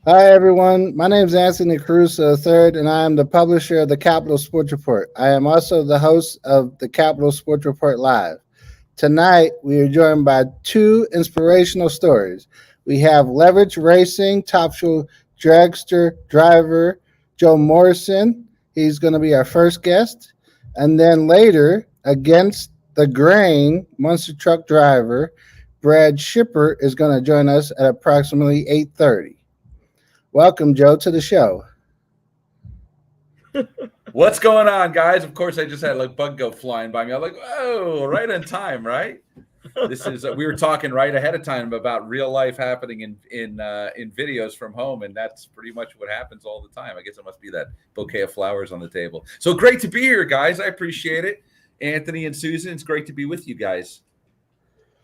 Hi, everyone. My name is Anthony Caruso III, and I am the publisher of the Capital Sports Report. I am also the host of the Capital Sports Report Live. Tonight, we are joined by two inspirational stories. We have Leverich Racing Top Fuel Dragster driver Joe Morrison. He's going to be our first guest. And then later, against the grain monster truck driver Brad Shippert is going to join us at approximately 8:30. Welcome, Joe, to the show. What's going on, guys? Of course, I just had like bug go flying by me. I'm like, whoa, right on time, right? This is we were talking right ahead of time about real life happening in videos from home, and that's pretty much what happens all the time. I guess it must be that bouquet of flowers on the table. So great to be here, guys. I appreciate it, Anthony and Susan. It's great to be with you guys.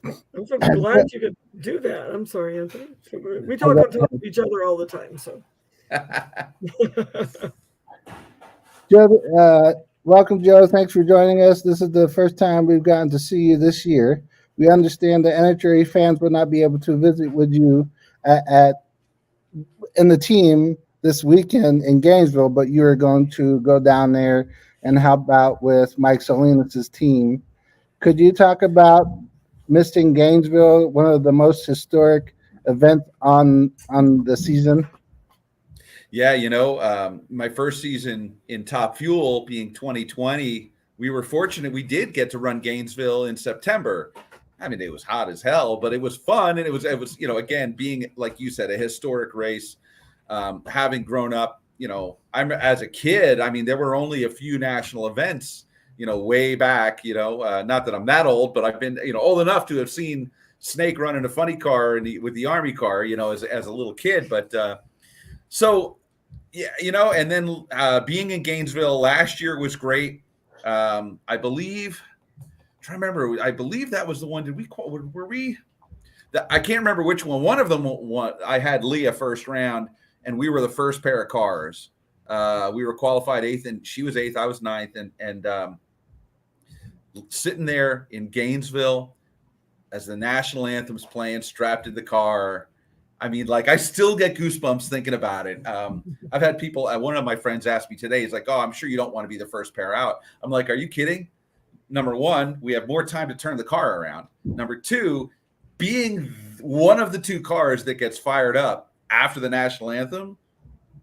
I'm so glad you could do that. I'm sorry, Anthony. We talk to each other all the time, so. Joe, welcome, Joe. Thanks for joining us. This is the first time we've gotten to see you this year. We understand that NHRA fans will not be able to visit with you at in the team this weekend in Gainesville, but you are going to go down there and help out with Mike Salinas' team. Could you talk about missing Gainesville, one of the most historic events on the season? Yeah, my first season in Top Fuel being 2020, we were fortunate we did get to run Gainesville in September. I mean, it was hot as hell, but it was fun, and it was again being like you said, a historic race. Having grown up, I'm as a kid. I mean, there were only a few national events, way back. Not that I'm that old, but I've been old enough to have seen Snake run in a funny car with the Army car, as a little kid. But so yeah, and then being in Gainesville last year was great. I believe. Trying to remember. I believe that was the one. Did we? Were we? I can't remember which one. One of them. I had Leah first round, and we were the first pair of cars. We were qualified eighth, and she was eighth. I was ninth, and sitting there in Gainesville as the national anthem's playing, strapped in the car. I mean, like, I still get goosebumps thinking about it. I've had people. One of my friends asked me today. He's like, "Oh, I'm sure you don't want to be the first pair out." I'm like, "Are you kidding?" Number one, we have more time to turn the car around. Number two, being one of the two cars that gets fired up after the national anthem,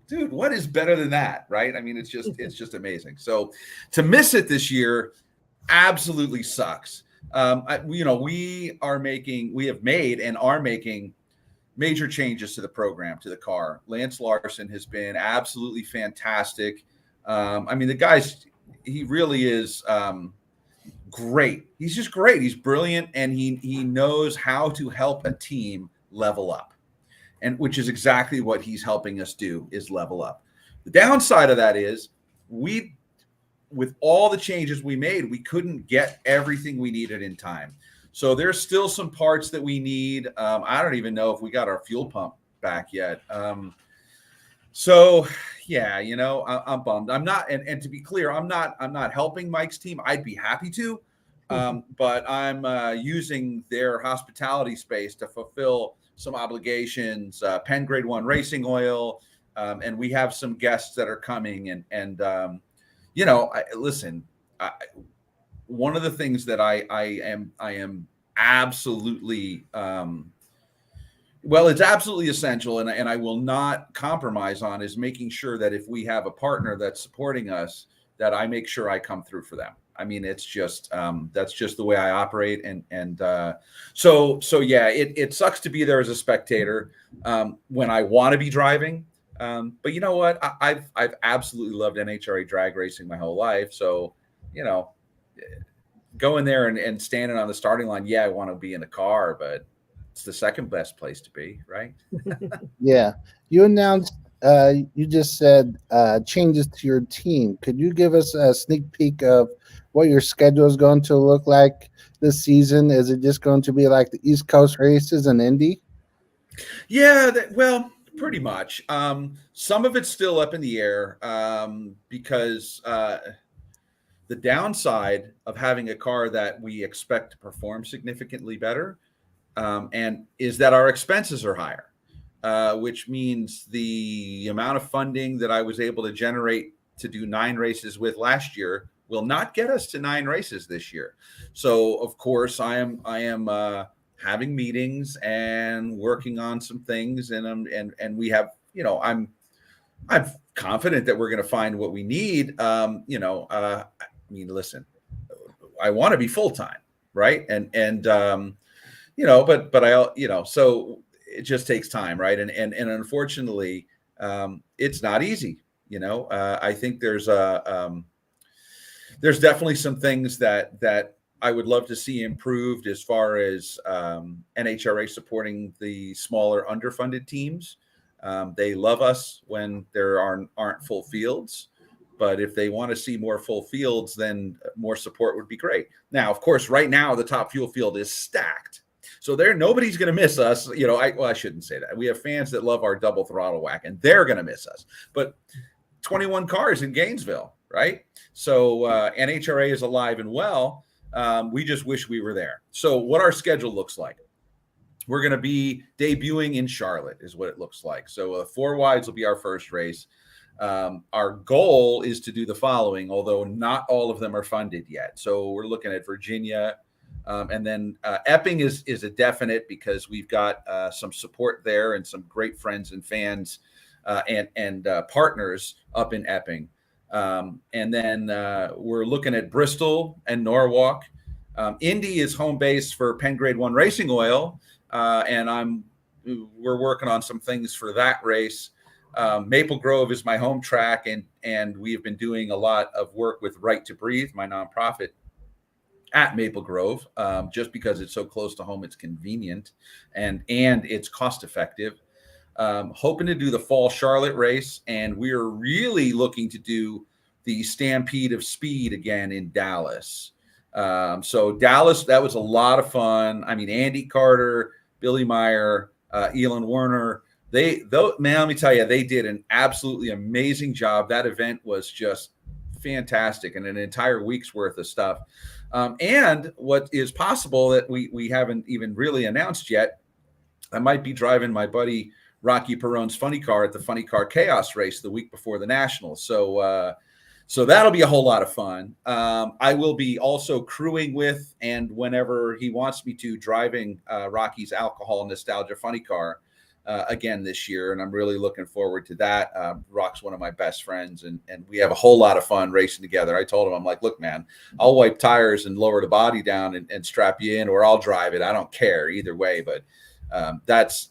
dude, what is better than that, right? I mean, it's just amazing. So to miss it this year absolutely sucks. We have made and are making major changes to the program, to the car. Lance Larson has been absolutely fantastic. I mean, the guy's, he really is great. He's just great. He's brilliant, and he knows how to help a team level up, and which is exactly what he's helping us do, is level up. The downside of that is with all the changes we made, we couldn't get everything we needed in time. So there's still some parts that we need. I don't even know if we got our fuel pump back yet. So yeah, I'm bummed. I'm not, and to be clear, I'm not helping Mike's team. I'd be happy to, but I'm using their hospitality space to fulfill some obligations. Penn Grade 1 Racing Oil, and we have some guests that are coming, and listen. One of the things that I am absolutely it's absolutely essential, and I will not compromise on, is making sure that if we have a partner that's supporting us, that I make sure I come through for them. I mean, it's just that's just the way I operate, and so yeah, it sucks to be there as a spectator when I want to be driving. But you know what? I've absolutely loved NHRA drag racing my whole life, so going there and standing on the starting line, yeah, I want to be in the car, but it's the second best place to be, right? Yeah. You announced, you just said changes to your team. Could you give us a sneak peek of what your schedule is going to look like this season? Is it just going to be like the East Coast races and Indy? Yeah, well, pretty much. Some of it's still up in the air because the downside of having a car that we expect to perform significantly better and is that our expenses are higher. which means the amount of funding that I was able to generate to do 9 races with last year will not get us to 9 races this year. So of course I am having meetings and working on some things, and we have, I'm confident that we're going to find what we need. I mean, listen, I want to be full-time, right? But I, so it just takes time, right? And unfortunately, it's not easy. I think there's definitely some things that I would love to see improved as far as NHRA supporting the smaller underfunded teams. They love us when there aren't full fields, but if they want to see more full fields, then more support would be great. Now, of course, right now the Top Fuel field is stacked, so nobody's going to miss us. I shouldn't say that. We have fans that love our double throttle whack, and they're going to miss us. But 21 cars in Gainesville, right? So NHRA is alive and well. We just wish we were there. So what our schedule looks like. We're going to be debuting in Charlotte is what it looks like. So 4 wides will be our first race. Our goal is to do the following, although not all of them are funded yet. So we're looking at Virginia, and then Epping is a definite, because we've got some support there and some great friends and fans and partners up in Epping. And then we're looking at Bristol and Norwalk. Indy is home base for Penn Grade 1 Racing Oil. And we're working on some things for that race. Maple Grove is my home track, and we have been doing a lot of work with Right2Breathe, my nonprofit, at Maple Grove, just because it's so close to home. It's convenient and it's cost effective. Hoping to do the fall Charlotte race, and we're really looking to do the Stampede of Speed again in Dallas. So Dallas, that was a lot of fun. I mean, Andy Carter, Billy Meyer, Elon Werner, man, let me tell you, they did an absolutely amazing job. That event was just fantastic, and an entire week's worth of stuff. And what is possible that we haven't even really announced yet, I might be driving my buddy Rocky Perrone's funny car at the Funny Car Chaos race the week before the Nationals. So that'll be a whole lot of fun. I will be also crewing with, and whenever he wants me to, driving Rocky's Alcohol Nostalgia funny car again this year. And I'm really looking forward to that. Rock's one of my best friends, and we have a whole lot of fun racing together. I told him, I'm like, look, man, I'll wipe tires and lower the body down and strap you in, or I'll drive it. I don't care either way, but that's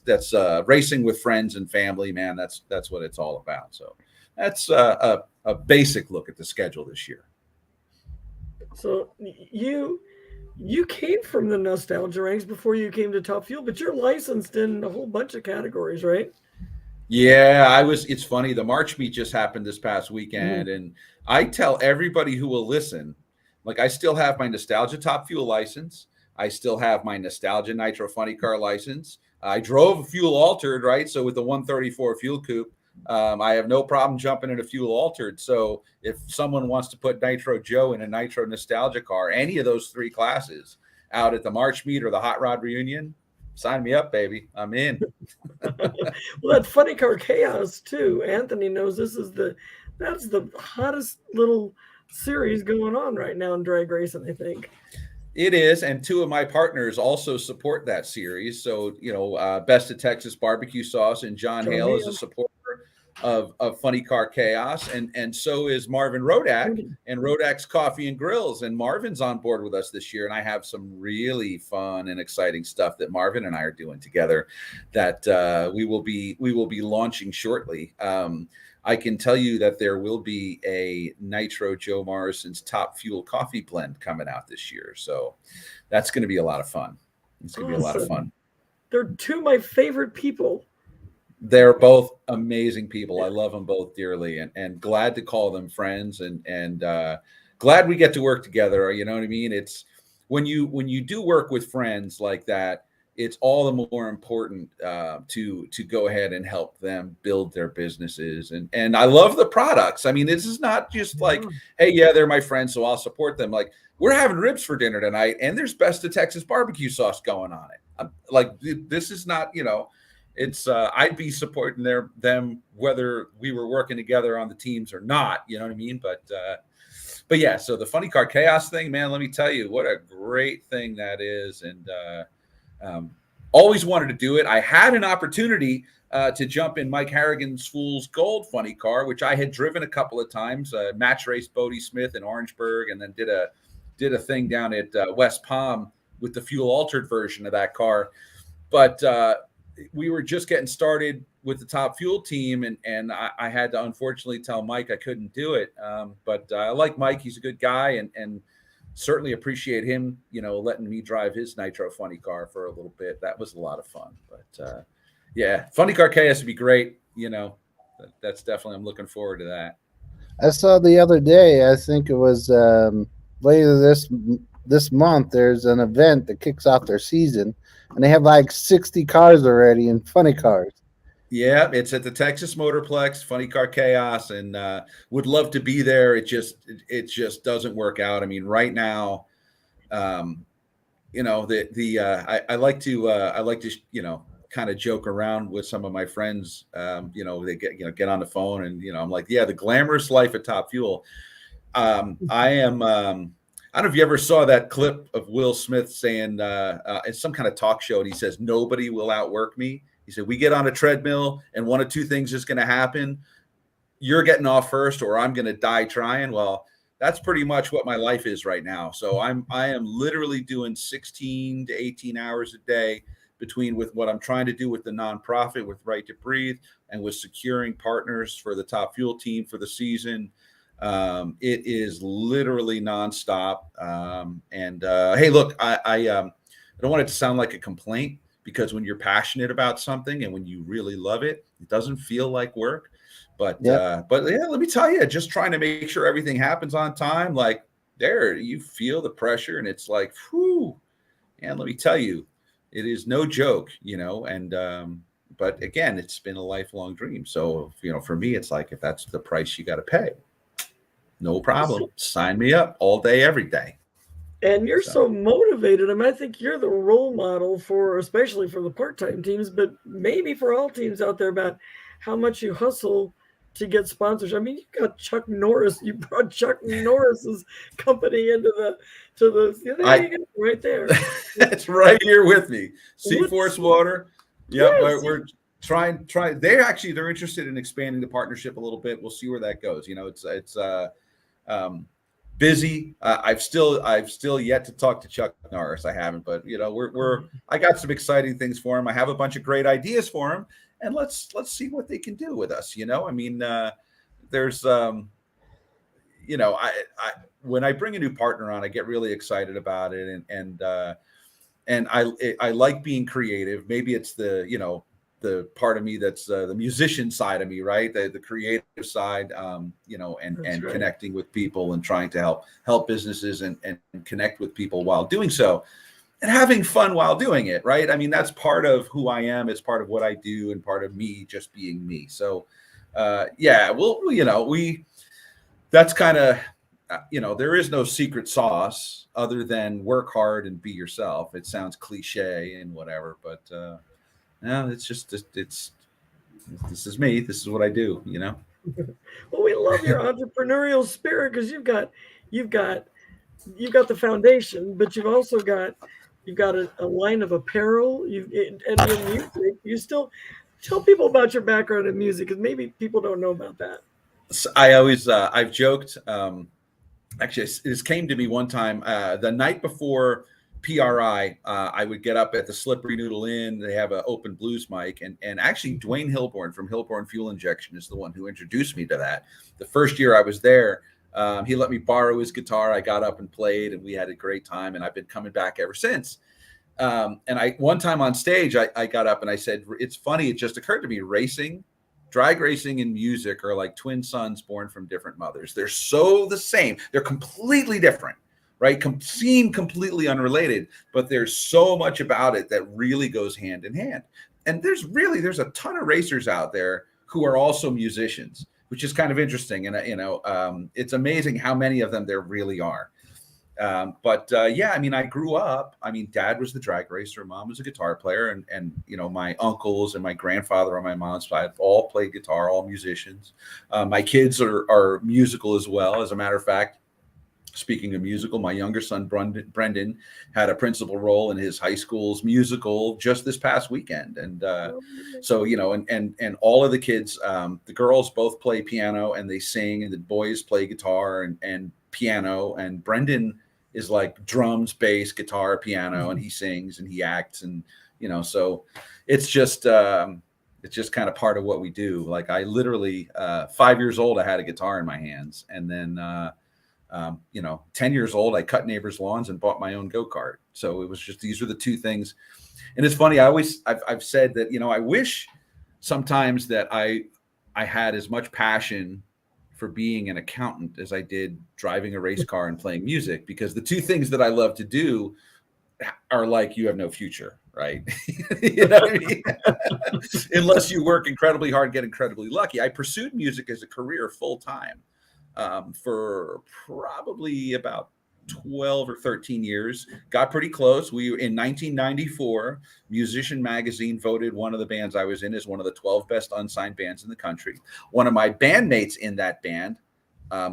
racing with friends and family, man. That's what it's all about. So that's a basic look at the schedule this year. So you came from the nostalgia ranks before you came to Top Fuel, but you're licensed in a whole bunch of categories, right? Yeah, it's funny. The March meet just happened this past weekend, and I tell everybody who will listen, like, I still have my nostalgia Top Fuel license. I still have my nostalgia Nitro funny car license. I drove a fuel altered, right? So with the 134 fuel coupe, I have no problem jumping in a fuel altered. So if someone wants to put Nitro Joe in a Nitro nostalgia car, any of those 3 classes, out at the March meet or the Hot Rod reunion, sign me up, baby. I'm in. Well, that funny car chaos too. Anthony knows that's the hottest little series going on right now in drag racing, I think. It is, and 2 of my partners also support that series. So, Best of Texas Barbecue Sauce and John Hale is a supporter of Funny Car Chaos, and so is Marvin Rodak and Rodak's Coffee and Grills. And Marvin's on board with us this year, and I have some really fun and exciting stuff that Marvin and I are doing together that we will be launching shortly. I can tell you that there will be a Nitro Joe Morrison's Top Fuel coffee blend coming out this year. So that's going to be a lot of fun. It's going to be a lot of fun. They're 2 of my favorite people. They're both amazing people. I love them both dearly, and glad to call them friends, and glad we get to work together. You know what I mean? It's when you do work with friends like that, it's all the more important to go ahead and help them build their businesses. And I love the products. I mean, this is not just like, hey, yeah, they're my friends, so I'll support them. Like, we're having ribs for dinner tonight, and there's Best of Texas barbecue sauce going on it. Like, this is not, it's I'd be supporting them whether we were working together on the teams or not. You know what I mean? But yeah, so the funny car chaos thing, man, let me tell you what a great thing that is. And always wanted to do it. I had an opportunity to jump in Mike Harrigan's Fool's Gold funny car, which I had driven a couple of times, match race Bodie Smith in Orangeburg, and then did a thing down at West Palm with the fuel altered version of that car. But we were just getting started with the Top Fuel team, and I had to unfortunately tell Mike I couldn't do it. But I like Mike; he's a good guy, and certainly appreciate him, letting me drive his Nitro funny car for a little bit. That was a lot of fun. But yeah, funny car chaos would be great. That's definitely, I'm looking forward to that. I saw the other day, I think it was later this month, there's an event that kicks off their season, and they have like 60 cars already in funny cars. Yeah, it's at the Texas Motorplex, Funny Car Chaos, and would love to be there. It just doesn't work out. I mean, right now, I like to kind of joke around with some of my friends. They get on the phone, and I'm like, yeah, the glamorous life at Top Fuel. I am. I don't know if you ever saw that clip of Will Smith saying it's some kind of talk show, and he says, "Nobody will outwork me." He said, we get on a treadmill and one of two things is going to happen. You're getting off first, or I'm going to die trying. Well, that's pretty much what my life is right now. So I am literally doing 16 to 18 hours a day between with what I'm trying to do with the nonprofit with Right2Breathe and with securing partners for the Top Fuel team for the season. It is literally nonstop. Hey, look, I don't want it to sound like a complaint, because when you're passionate about something and when you really love it, it doesn't feel like work. But yeah, let me tell you, just trying to make sure everything happens on time, like you feel the pressure, and it's like, whew, and let me tell you, it is no joke, but again, it's been a lifelong dream. So, for me, it's like, if that's the price you got to pay, no problem. Sign me up all day, every day. And you're so motivated. I mean, I think you're the role model especially for the part-time teams, but maybe for all teams out there, about how much you hustle to get sponsors. I mean, you got Chuck Norris. You brought Chuck Norris's company into right there. It's right here with me. Seaforce Water. Yep, yes. We're trying. They're interested in expanding the partnership a little bit. We'll see where that goes. It's busy. I've still yet to talk to Chuck Norris. I haven't, but I got some exciting things for him. I have a bunch of great ideas for him, and let's see what they can do with us. I mean, there's when I bring a new partner on, I get really excited about it, and I like being creative. Maybe it's the part of me that's the musician side of me, right? The creative side, and right, connecting with people and trying to help businesses and connect with people while doing so, and having fun while doing it, right? I mean, that's part of who I am. It's part of what I do, and part of me just being me. So, that's kind of, there is no secret sauce other than work hard and be yourself. It sounds cliche and whatever, but no, it's just, this is me. This is what I do, Well, we love your entrepreneurial spirit, because you've got the foundation, but you've also got a line of apparel. And your music. You still tell people about your background in music, because maybe people don't know about that. So I always I've joked. Actually, this came to me one time the night before PRI. I would get up at the Slippery Noodle Inn. They have an open blues mic, and actually Dwayne Hilborn from Hilborn Fuel Injection is the one who introduced me to that. The first year I was there, he let me borrow his guitar. I got up and played, and we had a great time, and I've been coming back ever since. And one time on stage, I got up and I said, it's funny, it just occurred to me, drag racing and music are like twin sons born from different mothers. They're so the same. They're completely different, right? Seem completely unrelated, but there's so much about it that really goes hand in hand. And there's a ton of racers out there who are also musicians, which is kind of interesting. And, it's amazing how many of them there really are. Yeah, I mean, I grew up, I mean, dad was the drag racer, mom was a guitar player, and you know, my uncles and my grandfather on my mom's side all played guitar, all musicians. My kids are musical as well. As a matter of fact, speaking of musical, my younger son Brendan had a principal role in his high school's musical just this past weekend, and so you know, and all of the kids, the girls both play piano and they sing, and the boys play guitar and piano, and Brendan is like drums, bass, guitar, piano, and he sings and he acts, and you know, so it's just kind of part of what we do. Like I literally 5 years old, I had a guitar in my hands, and then you know, 10 years old, I cut neighbors' lawns and bought my own go-kart. So it was just, these are the two things. And it's funny, I've said that, you know, I wish sometimes that I had as much passion for being an accountant as I did driving a race car and playing music, because the two things that I love to do are like, you have no future, right? You know what I mean? Unless you work incredibly hard, get incredibly lucky. I pursued music as a career full time. For probably about 12 or 13 years. Got pretty close. We in 1994, Musician Magazine voted one of the bands I was in as one of the 12 best unsigned bands in the country. One of my bandmates in that band,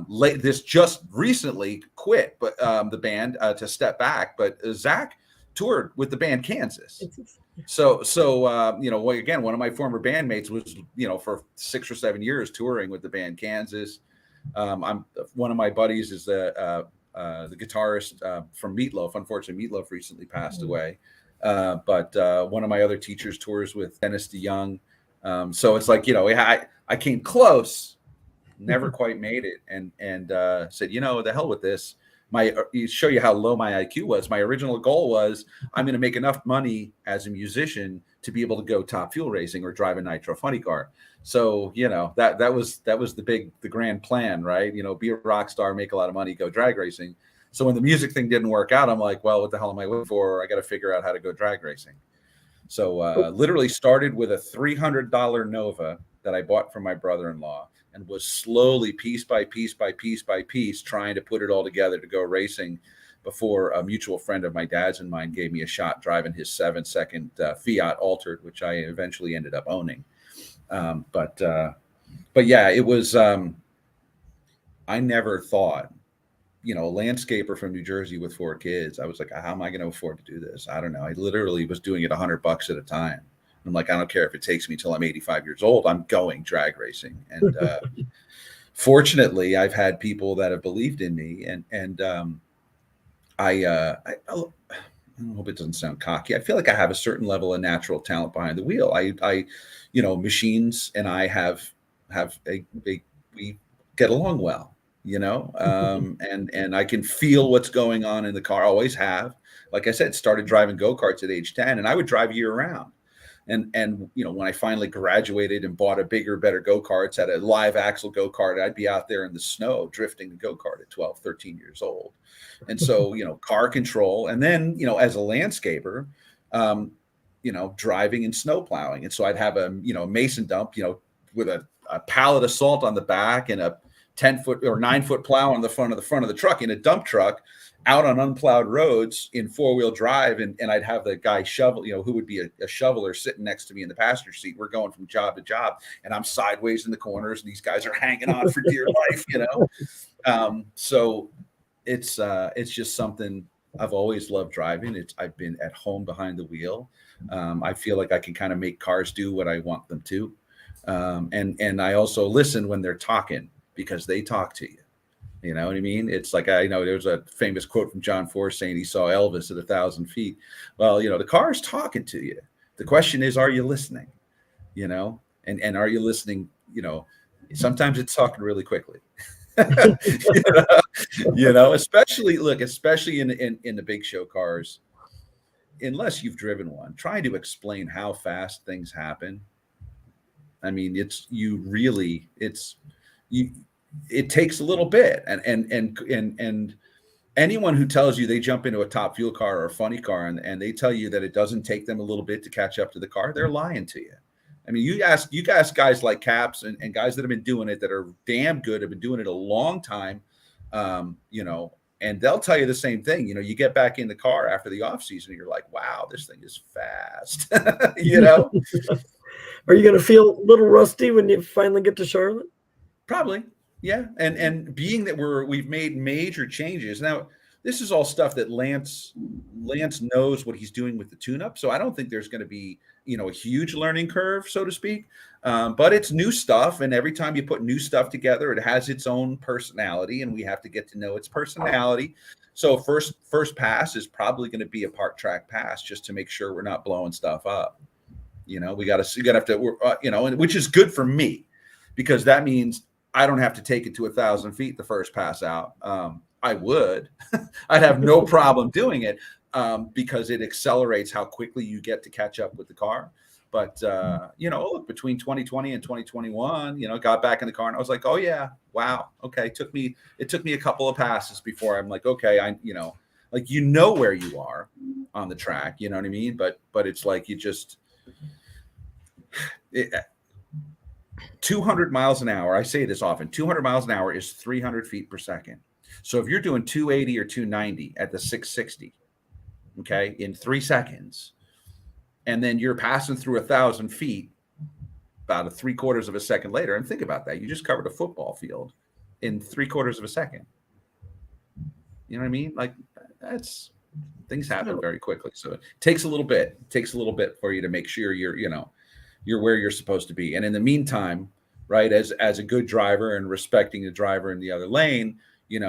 this just recently quit, but the band to step back. But Zach toured with the band Kansas. So you know, again, one of my former bandmates was, you know, for 6 or 7 years touring with the band Kansas. I'm one of my buddies is the guitarist from Meatloaf. Unfortunately, Meatloaf recently passed away. But one of my other teachers tours with Dennis DeYoung. So it's like, you know, I came close, never quite made it, and said, you know, the hell with this. Show you how low my IQ was. My original goal was I'm going to make enough money as a musician to be able to go top fuel racing or drive a nitro funny car. So, you know, that was the grand plan, right? You know, be a rock star, make a lot of money, go drag racing. So when the music thing didn't work out, I'm like, well, what the hell am I waiting for? I got to figure out how to go drag racing. So literally started with a $300 Nova that I bought from my brother-in-law, and was slowly piece by piece trying to put it all together to go racing, before a mutual friend of my dad's and mine gave me a shot driving his 7-second Fiat Altered, which I eventually ended up owning. But yeah, it was, I never thought, you know, a landscaper from New Jersey with 4 kids, I was like, how am I going to afford to do this? I don't know. I literally was doing it $100 at a time. I'm like, I don't care if it takes me till I'm 85 years old, I'm going drag racing. And fortunately, I've had people that have believed in me, and I hope it doesn't sound cocky. I feel like I have a certain level of natural talent behind the wheel. I you know, machines and I we get along well, you know, and I can feel what's going on in the car. Always have. Like I said, started driving go-karts at age 10, and I would drive year round. And you know, when I finally graduated and bought a bigger, better go-karts, at a live axle go-kart, I'd be out there in the snow drifting the go-kart at 12, 13 years old. And so, you know, car control. And then, you know, as a landscaper, you know, driving and snow plowing. And so I'd have a, you know, mason dump, you know, with a pallet of salt on the back and a 10-foot or 9-foot plow on the front of the truck, in a dump truck, out on unplowed roads in 4-wheel drive. And I'd have the guy shovel, you know, who would be a shoveler, sitting next to me in the passenger seat. We're going from job to job, and I'm sideways in the corners, and these guys are hanging on for dear life, you know? So it's just something I've always loved driving. I've been at home behind the wheel. I feel like I can kind of make cars do what I want them to. And I also listen when they're talking, because they talk to you. You know what I mean? It's like, I know there's a famous quote from John Force saying he saw Elvis at 1,000 feet. Well, you know, the car is talking to you. The question is, are you listening? You know, and are you listening? You know, sometimes it's talking really quickly. You know, especially in the big show cars, unless you've driven one, trying to explain how fast things happen. I mean, it takes a little bit, and anyone who tells you they jump into a top fuel car or a funny car and they tell you that it doesn't take them a little bit to catch up to the car, they're lying to you. I mean, you ask guys like Caps and guys that have been doing it, that are damn good, have been doing it a long time, you know, and they'll tell you the same thing. You get back in the car after the off season, you're like, wow, this thing is fast. Are you going to feel a little rusty when you finally get to Charlotte? Probably. Yeah. And being that we've made major changes now, this is all stuff that Lance knows what he's doing with the tune-up. So I don't think there's going to be, a huge learning curve, so to speak. But it's new stuff. And every time you put new stuff together, it has its own personality, and we have to get to know its personality. So first pass is probably going to be a part track pass just to make sure we're not blowing stuff up. You got to, and which is good for me, because that means I don't have to take it to 1,000 feet the first pass out. I would. I'd have no problem doing it because it accelerates how quickly you get to catch up with the car. But, look, between 2020 and 2021, got back in the car and I was like, oh, yeah, wow. Okay. It took me a couple of passes before I'm like, okay, where you are on the track, you know what I mean? But it's like 200 miles an hour. I say this often, 200 miles an hour is 300 feet per second. So if you're doing 280 or 290 at the 660, okay, in 3 seconds, and then you're passing through 1,000 feet about a 3/4 of a second later, and think about that. You just covered a football field in 3/4 of a second. You know what I mean? Like things happen very quickly. So it takes a little bit. It takes a little bit for you to make sure you're where you're supposed to be. And in the meantime, right, as a good driver and respecting the driver in the other lane, you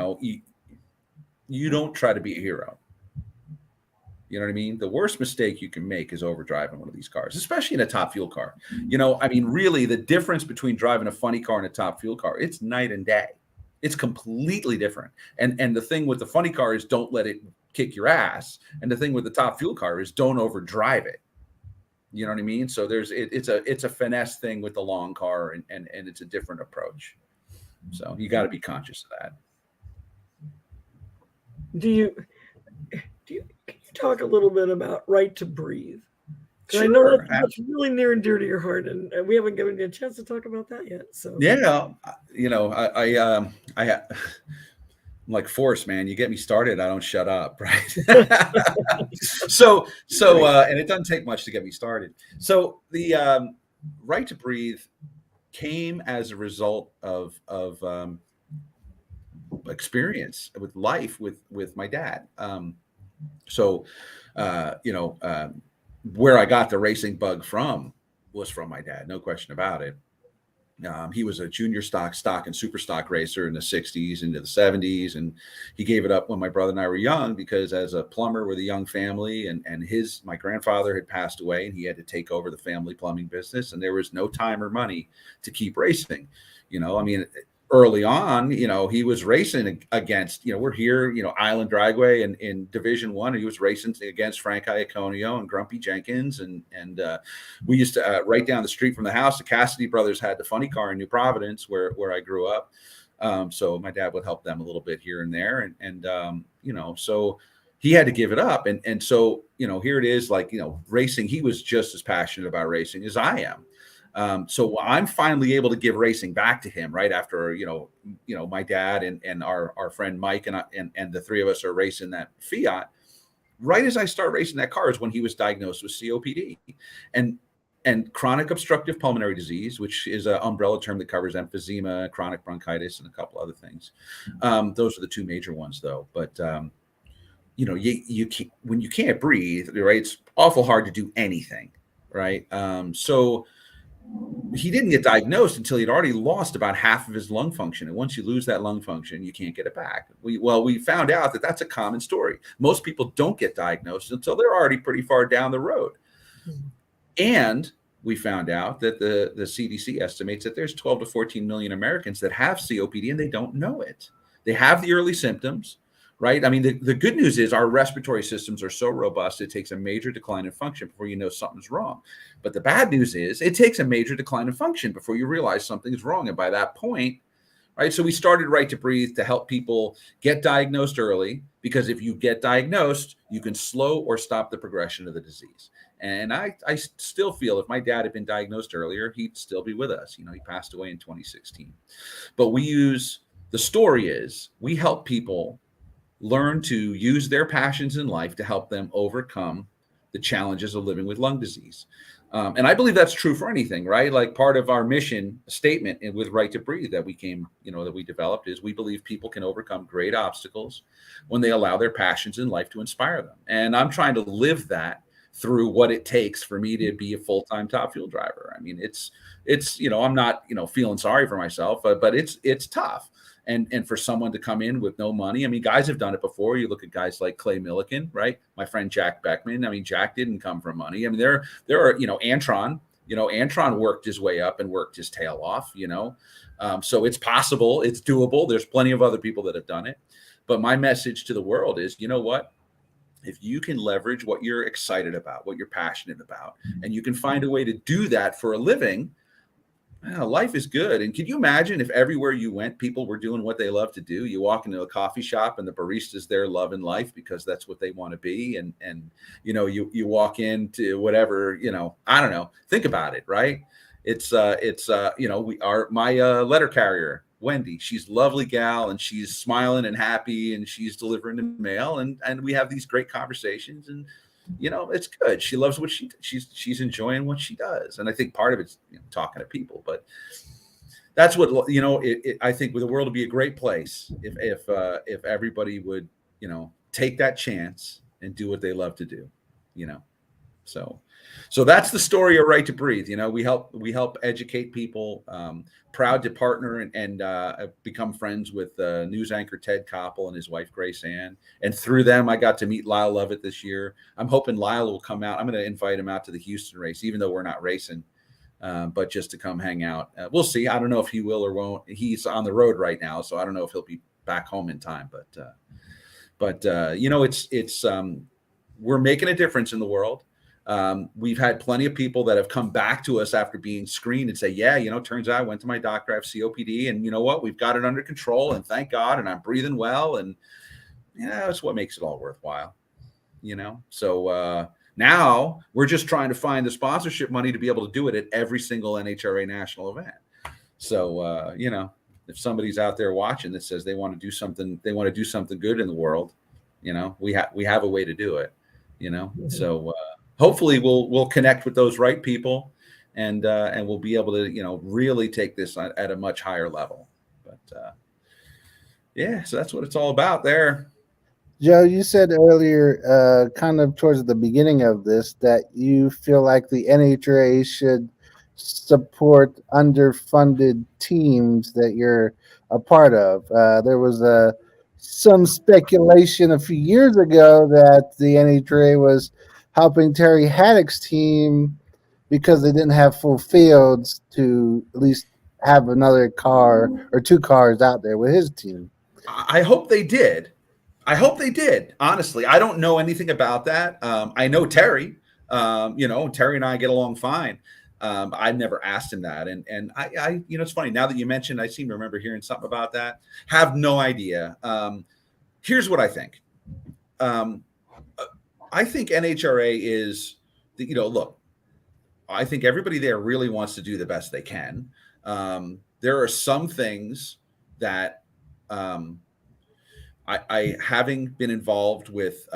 don't try to be a hero. You know what I mean? The worst mistake you can make is overdriving one of these cars, especially in a top fuel car. Really the difference between driving a funny car and a top fuel car, it's night and day. It's completely different. And the thing with the funny car is don't let it kick your ass. And the thing with the top fuel car is don't overdrive it. You know what I mean? So it's a finesse thing with the long car, and it's a different approach. So you got to be conscious of that. Can you talk a little bit about Right2Breathe? Sure. I know that's really near and dear to your heart, and we haven't given you a chance to talk about that yet. So yeah, I'm like Force, man. You get me started, I don't shut up, right? So and it doesn't take much to get me started. So the Right2Breathe came as a result of experience with life with my dad. Where I got the racing bug from was from my dad, no question about it. He was a junior stock and super stock racer in the 60s into the 70s. And he gave it up when my brother and I were young, because as a plumber with a young family, and my grandfather had passed away, and he had to take over the family plumbing business, and there was no time or money to keep racing. Early on, he was racing against, we're here, Island Dragway in Division I, and he was racing against Frank Iaconio and Grumpy Jenkins. And we used to, right down the street from the house, the Cassidy brothers had the funny car in New Providence where I grew up. So my dad would help them a little bit here and there. So he had to give it up. And so, here it is, racing, he was just as passionate about racing as I am. So I'm finally able to give racing back to him right after, my dad and our friend Mike and the three of us are racing that Fiat. Right as I start racing that car is when he was diagnosed with COPD and chronic obstructive pulmonary disease, which is an umbrella term that covers emphysema, chronic bronchitis, and a couple other things. Those are the two major ones, though. But you can't, when you can't breathe, right? It's awful hard to do anything, right? So he didn't get diagnosed until he'd already lost about half of his lung function. And once you lose that lung function, you can't get it back. We found out that that's a common story. Most people don't get diagnosed until they're already pretty far down the road. And we found out that the CDC estimates that there's 12 to 14 million Americans that have COPD and they don't know it. They have the early symptoms, right? I mean, the good news is our respiratory systems are so robust, it takes a major decline in function before you know something's wrong. But the bad news is it takes a major decline in function before you realize something's wrong. And by that point, right, so we started Right2Breathe to help people get diagnosed early, because if you get diagnosed, you can slow or stop the progression of the disease. And I still feel if my dad had been diagnosed earlier, he'd still be with us. He passed away in 2016. But the story is we help people learn to use their passions in life to help them overcome the challenges of living with lung disease. And I believe that's true for anything, right? Like part of our mission statement with Right2Breathe that we developed is we believe people can overcome great obstacles when they allow their passions in life to inspire them. And I'm trying to live that through what it takes for me to be a full-time Top Fuel driver. I mean, it's I'm not feeling sorry for myself, but it's tough. And for someone to come in with no money, I mean, guys have done it before. You look at guys like Clay Millican, right? My friend Jack Beckman. I mean, Jack didn't come from money. I mean, there are Antron. Antron worked his way up and worked his tail off. So it's possible, it's doable. There's plenty of other people that have done it. But my message to the world is, you know what? If you can leverage what you're excited about, what you're passionate about, and you can find a way to do that for a living, life is good. And can you imagine if everywhere you went, people were doing what they love to do? You walk into a coffee shop and the barista's there loving life because that's what they want to be. And you walk into whatever, I don't know, think about it, right? My letter carrier, Wendy, she's a lovely gal and she's smiling and happy and she's delivering the mail and we have these great conversations and it's good. She loves what she's enjoying what she does. And I think part of it's talking to people, but that's what, I think the world would be a great place if everybody would, take that chance and do what they love to do, So that's the story of Right2Breathe. We help educate people. Proud to partner and become friends with news anchor Ted Koppel and his wife Grace Ann. And through them, I got to meet Lyle Lovett this year. I'm hoping Lyle will come out. I'm going to invite him out to the Houston race, even though we're not racing, but just to come hang out. We'll see. I don't know if he will or won't. He's on the road right now, so I don't know if he'll be back home in time. But we're making a difference in the world. We've had plenty of people that have come back to us after being screened and say, turns out I went to my doctor, I have COPD and you know what, we've got it under control and thank God. And I'm breathing well. And that's what makes it all worthwhile, So, now we're just trying to find the sponsorship money to be able to do it at every single NHRA national event. So, if somebody's out there watching that says they want to do something good in the world, we have a way to do it, So, hopefully we'll connect with those right people and we'll be able to, really take this at a much higher level. But so that's what it's all about there. Joe, you said earlier, kind of towards the beginning of this, that you feel like the NHRA should support underfunded teams that you're a part of. There was some speculation a few years ago that the NHRA was helping Terry Haddock's team because they didn't have full fields to at least have another car or two cars out there with his team. I hope they did. Honestly, I don't know anything about that. I know Terry, Terry and I get along fine. I never asked him that. And I it's funny now that you mentioned, I seem to remember hearing something about that. Have no idea. Here's what I think. I think NHRA is, look, I think everybody there really wants to do the best they can. There are some things that I having been involved with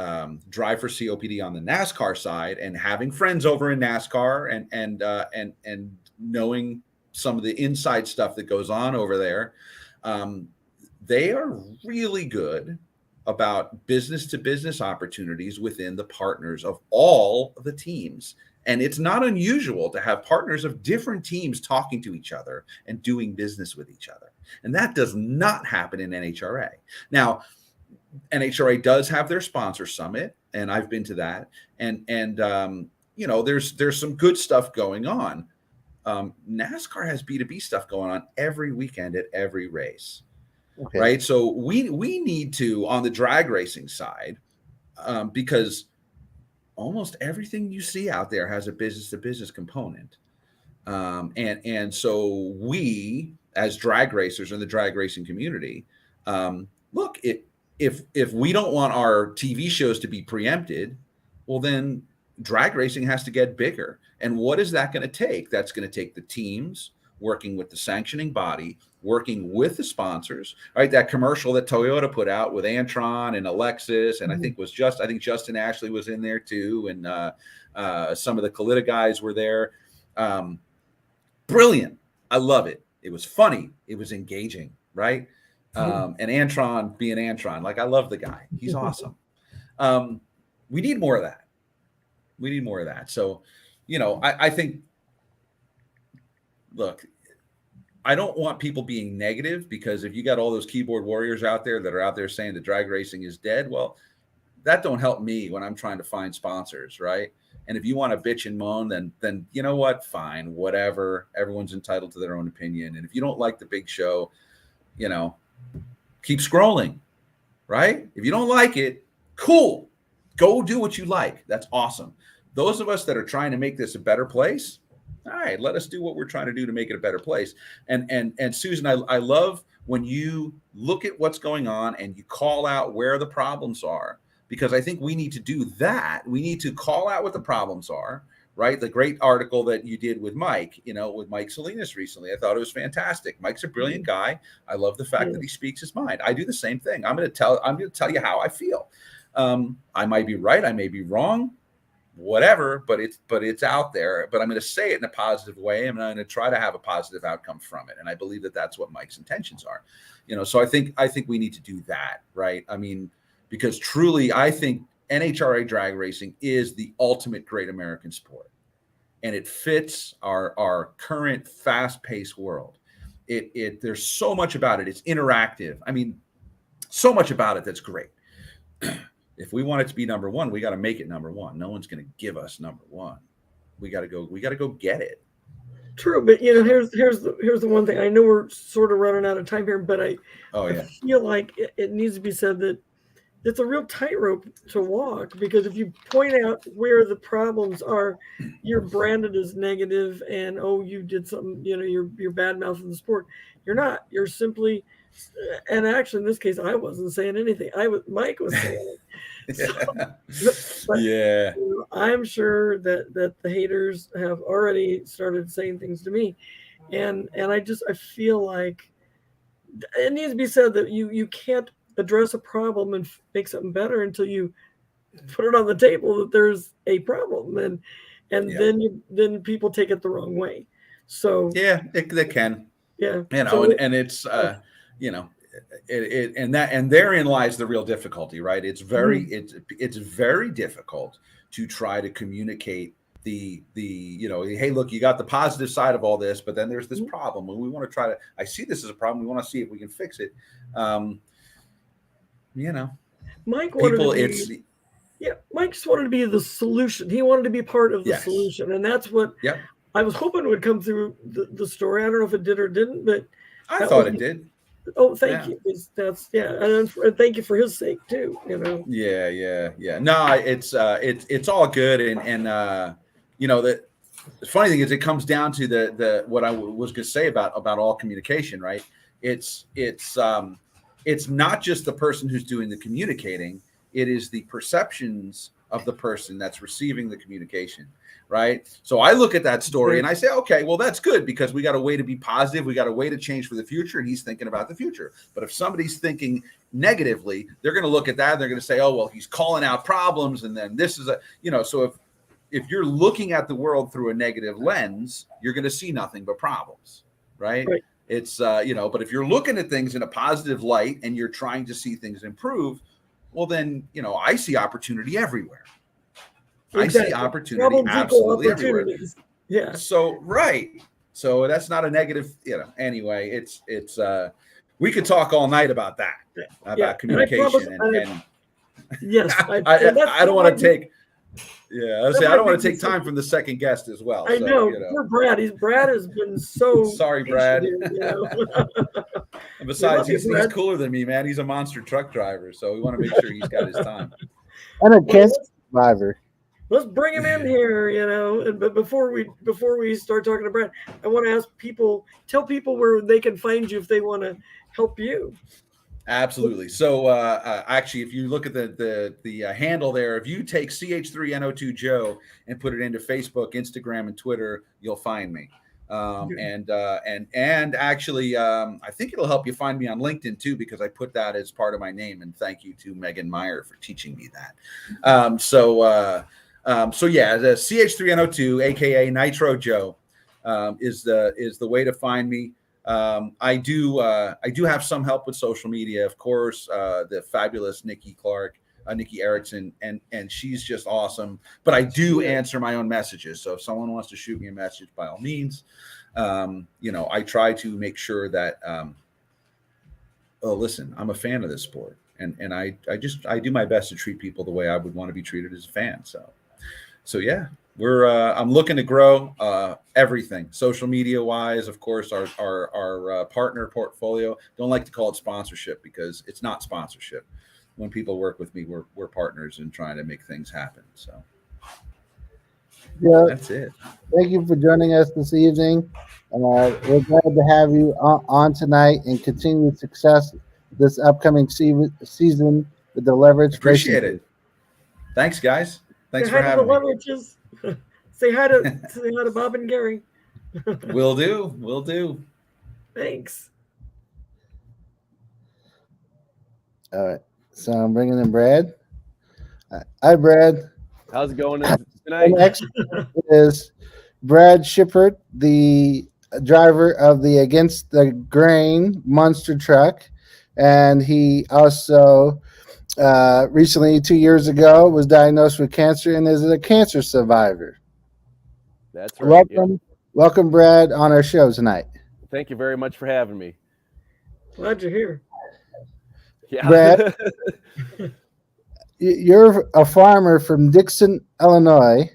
Drive for COPD on the NASCAR side and having friends over in NASCAR and knowing some of the inside stuff that goes on over there, they are really good about business to business opportunities within the partners of all the teams. And it's not unusual to have partners of different teams talking to each other and doing business with each other. And that does not happen in NHRA. Now, NHRA does have their sponsor summit, and I've been to that. And there's some good stuff going on. NASCAR has B2B stuff going on every weekend at every race. Okay. Right. So we need to, on the drag racing side, because almost everything you see out there has a business to business component. And so we, as drag racers in the drag racing community, look, if we don't want our TV shows to be preempted, well, then drag racing has to get bigger. And what is that going to take? That's going to take the teams working with the sanctioning body, working with the sponsors, right? That commercial that Toyota put out with Antron and Alexis, and I think Justin Ashley was in there too, and some of the Colita guys were there. Brilliant. I love it. It was funny. It was engaging, right? And Antron being Antron, like, I love the guy. He's awesome. We need more of that. We need more of that. So, I think, look, I don't want people being negative, because if you got all those keyboard warriors out there that are out there saying that drag racing is dead, well, that don't help me when I'm trying to find sponsors, right? And if you want to bitch and moan, then you know what? Fine, whatever. Everyone's entitled to their own opinion. And if you don't like the big show, keep scrolling, right? If you don't like it, cool. Go do what you like. That's awesome. Those of us that are trying to make this a better place, all right, let us do what we're trying to do to make it a better place. And Susan, I love when you look at what's going on and you call out where the problems are, because I think we need to do that. We need to call out what the problems are, right? The great article that you did with Mike, with Mike Salinas recently, I thought it was fantastic. Mike's a brilliant guy. I love the fact that he speaks his mind. I do the same thing. I'm going to tell you how I feel. I might be right. I may be wrong, whatever, but it's out there. But I'm going to say it in a positive way, and I'm going to try to have a positive outcome from it. And I believe that that's what Mike's intentions are. So I think we need to do that, right? I mean, because truly, I think NHRA drag racing is the ultimate great American sport, and it fits our current fast-paced world. There's so much about it. It's interactive. I mean, so much about it that's great. If we want it to be number one, we got to make it number one. No one's going to give us number one. We got to go get it. True, but here's the one thing. I know we're sort of running out of time here, but I feel like it needs to be said that it's a real tightrope to walk, because if you point out where the problems are, you're branded as negative, and you did something, you're bad mouthing the sport. You're not. You're simply, and actually in this case, I wasn't saying anything. Mike was saying it. But I'm sure that the haters have already started saying things to me, and I feel like it needs to be said that you can't address a problem and make something better until you put it on the table that there's a problem, and then people take it the wrong way. So they can, so, and it's and therein lies the real difficulty, right? It's very it's very difficult to try to communicate the hey, look, you got the positive side of all this, but then there's this problem, and we want to I see this as a problem. We want to see if we can fix it. Mike Mike just wanted to be the solution. He wanted to be part of the solution, and that's what I was hoping would come through the story. I don't know if it did or didn't, but I thought it did. Oh, thank you. That's and thank you for his sake too. No, it's all good, and the funny thing is, it comes down to the what I was going to say about all communication, right? It's not just the person who's doing the communicating. It is the perceptions of the person that's receiving the communication, right? So I look at that story and I say, okay, well, that's good, because we got a way to be positive. We got a way to change for the future, and he's thinking about the future. But if somebody's thinking negatively, they're going to look at that and they're going to say, oh, well, he's calling out problems. And then this is so if you're looking at the world through a negative lens, you're going to see nothing but problems, right? It's, but if you're looking at things in a positive light and you're trying to see things improve, well, then, I see opportunity everywhere. Exactly. I see opportunity absolutely everywhere. Yeah. So, right. So that's not a negative, anyway, it's we could talk all night about that, about communication. And yes, I don't want to take, I don't want to take time from the second guest as well. I know. Poor Brad. Brad has been so sorry, Brad. And besides, he's cooler than me, man. He's a monster truck driver, so we want to make sure he's got his time. And a cancer survivor. Let's bring him in here, But before we start talking to Brad, I want to tell people where they can find you if they want to help you. Absolutely. So actually, if you look at the handle there, if you take CH3NO2 Joe and put it into Facebook, Instagram, and Twitter, you'll find me. And actually, I think it'll help you find me on LinkedIn too, because I put that as part of my name. And thank you to Megan Meyer for teaching me that. So yeah, the CH3NO2, aka Nitro Joe, is the way to find me. I do have some help with social media, of course. The fabulous Nikki Erickson, and she's just awesome. But I do answer my own messages. So if someone wants to shoot me a message, by all means. I try to make sure that listen, I'm a fan of this sport, and I do my best to treat people the way I would want to be treated as a fan. So yeah, I'm looking to grow everything social media wise. Of course, our partner portfolio. Don't like to call it sponsorship because it's not sponsorship. When people work with me, we're partners in trying to make things happen. So Yeah, that's it. thank you for joining us this evening. We're glad to have you on tonight and continued success this upcoming season with the Leverich. Appreciate it. Thanks, guys. Thanks for having me. Leverages. say hi to Bob and Gary. Will do. All Thanks. right. So I'm bringing in Brad. Hi, Brad. How's it going tonight? Next is Brad Shippert, the driver of the Against the Grain monster truck. And he also recently, 2 years ago, was diagnosed with cancer and is a cancer survivor. That's right. Welcome, Brad, on our show tonight. Thank you very much for having me. Glad you're here. Yeah. Brad, you're a farmer from Dixon, Illinois,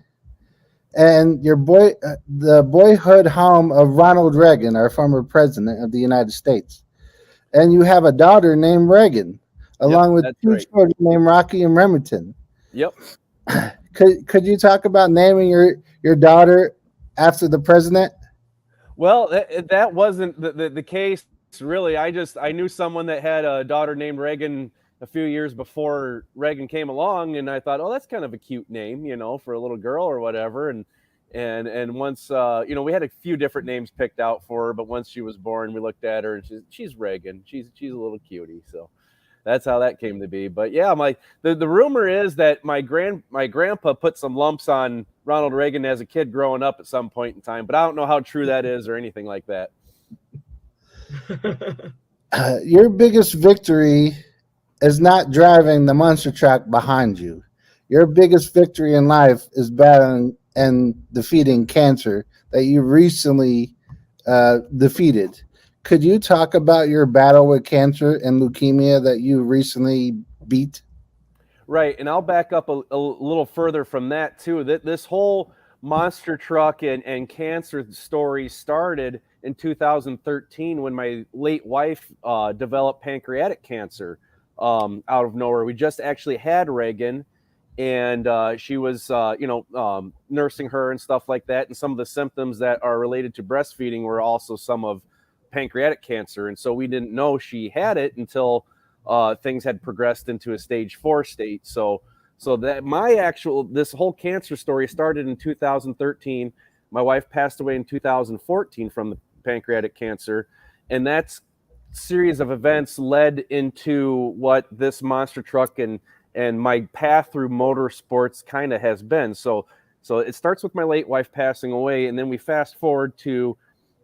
and the boyhood home of Ronald Reagan, our former president of the United States. And you have a daughter named Reagan, along with two children named Rocky and Remington. Yep. Could you talk about naming your daughter after the president? Well, that wasn't the case, really. I knew someone that had a daughter named Reagan a few years before Reagan came along, and I thought, oh, that's kind of a cute name, for a little girl or whatever. And once, we had a few different names picked out for her, but once she was born, we looked at her and she's Reagan. She's a little cutie. So that's how that came to be. But yeah, the rumor is that my grandpa put some lumps on Ronald Reagan as a kid growing up at some point in time, but I don't know how true that is or anything like that. Your biggest victory is not driving the monster truck behind you. Your biggest victory in life is battling and defeating cancer that you recently defeated. Could you talk about your battle with cancer and leukemia that you recently beat? Right, and I'll back up a little further from that too. This whole monster truck and cancer story started in 2013 when my late wife developed pancreatic cancer out of nowhere. We just actually had Reagan, and she was, nursing her and stuff like that. And some of the symptoms that are related to breastfeeding were also some of pancreatic cancer. And so we didn't know she had it until things had progressed into a stage 4 state. So that this whole cancer story started in 2013. My wife passed away in 2014 from the pancreatic cancer. And that's series of events led into what this monster truck and my path through motorsports kind of has been. So it starts with my late wife passing away, and then we fast forward to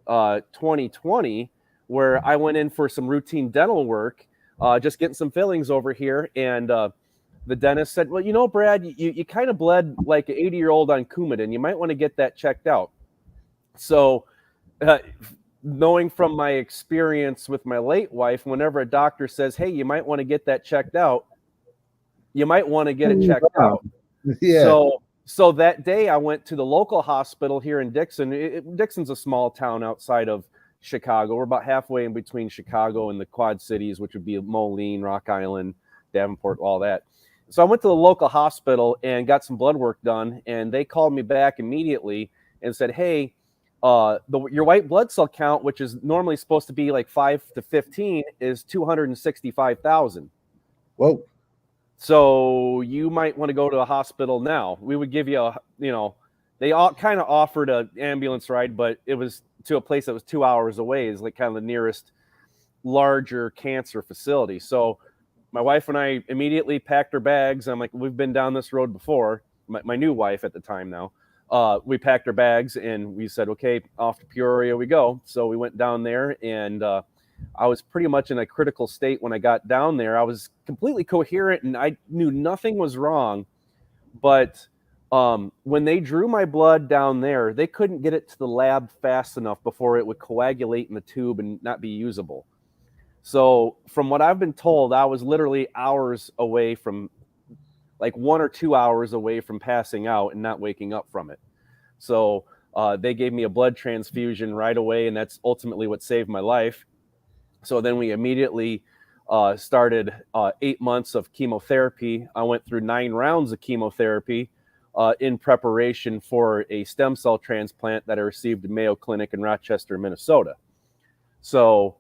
2020, where I went in for some routine dental work, just getting some fillings over here, and the dentist said, well, Brad, you kind of bled like an 80-year-old on Coumadin. You might want to get that checked out. So knowing from my experience with my late wife, whenever a doctor says, hey, you might want to get that checked out, you might want to get it checked out. Yeah. So that day I went to the local hospital here in Dixon. Dixon's a small town outside of Chicago. We're about halfway in between Chicago and the Quad Cities, which would be Moline, Rock Island, Davenport, all that. So I went to the local hospital and got some blood work done, and they called me back immediately and said, hey, your white blood cell count, which is normally supposed to be like 5 to 15, is 265,000. Whoa. So you might want to go to a hospital now. We would give you they all kind of offered an ambulance ride, but it was to a place that was 2 hours away is like kind of the nearest larger cancer facility. So my wife and I immediately packed our bags. I'm like, we've been down this road before. My new wife at the time now. We packed our bags and we said, okay, off to Peoria we go. So we went down there, and I was pretty much in a critical state when I got down there. I was completely coherent and I knew nothing was wrong. But when they drew my blood down there, they couldn't get it to the lab fast enough before it would coagulate in the tube and not be usable. So from what I've been told, I was literally hours away from, like 1 or 2 hours away from passing out and not waking up from it. So they gave me a blood transfusion right away, and that's ultimately what saved my life. So then we immediately started 8 months of chemotherapy. I went through 9 rounds of chemotherapy in preparation for a stem cell transplant that I received at Mayo Clinic in Rochester, Minnesota. So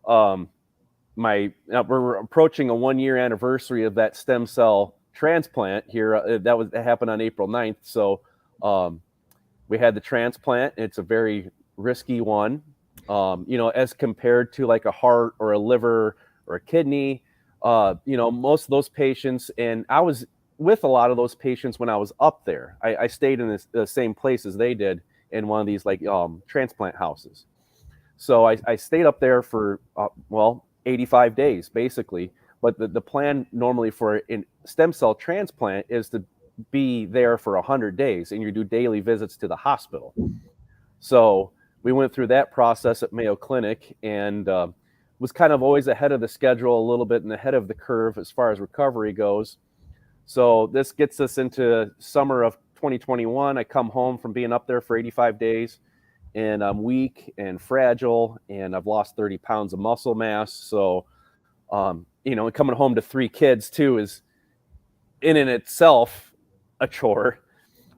we're approaching a 1-year anniversary of that stem cell transplant here. That happened on April 9th. So we had the transplant. It's a very risky one, as compared to like a heart or a liver or a kidney. Most of those patients, and I was with a lot of those patients when I was up there. I stayed in the same place as they did in one of these like transplant houses. So I stayed up there for 85 days basically. But the plan normally for a stem cell transplant is to be there for 100 days, and you do daily visits to the hospital. So we went through that process at Mayo Clinic, and was kind of always ahead of the schedule a little bit and ahead of the curve as far as recovery goes. So this gets us into summer of 2021. I come home from being up there for 85 days, and I'm weak and fragile, and I've lost 30 pounds of muscle mass. So, and coming home to 3 kids too is in itself a chore,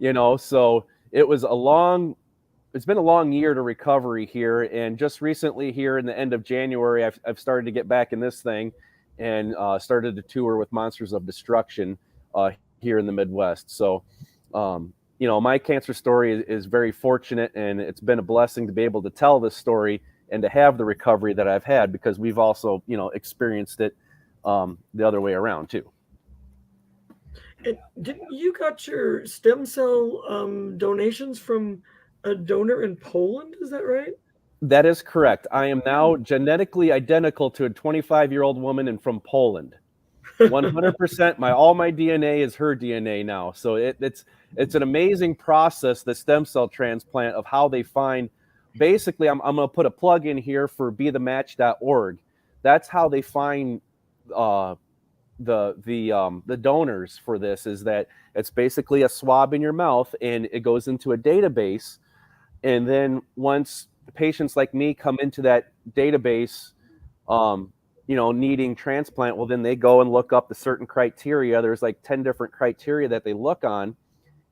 so it's been a long year to recovery here. And just recently here in the end of January, I've started to get back in this thing and started to tour with Monsters of Destruction here in the Midwest. So, my cancer story is very fortunate, and it's been a blessing to be able to tell this story and to have the recovery that I've had, because we've also, experienced it the other way around too. And didn't you got your stem cell donations from a donor in Poland? Is that right? That is correct. I am now genetically identical to a 25-year-old woman and from Poland. 100%. All my DNA is her DNA now. So it's an amazing process, the stem cell transplant, of how they find. Basically, I'm going to put a plug in here for bethematch.org. That's how they find the donors for this. Is that it's basically a swab in your mouth, and it goes into a database. And then once patients like me come into that database, needing transplant, well, then they go and look up the certain criteria. There's like 10 different criteria that they look on.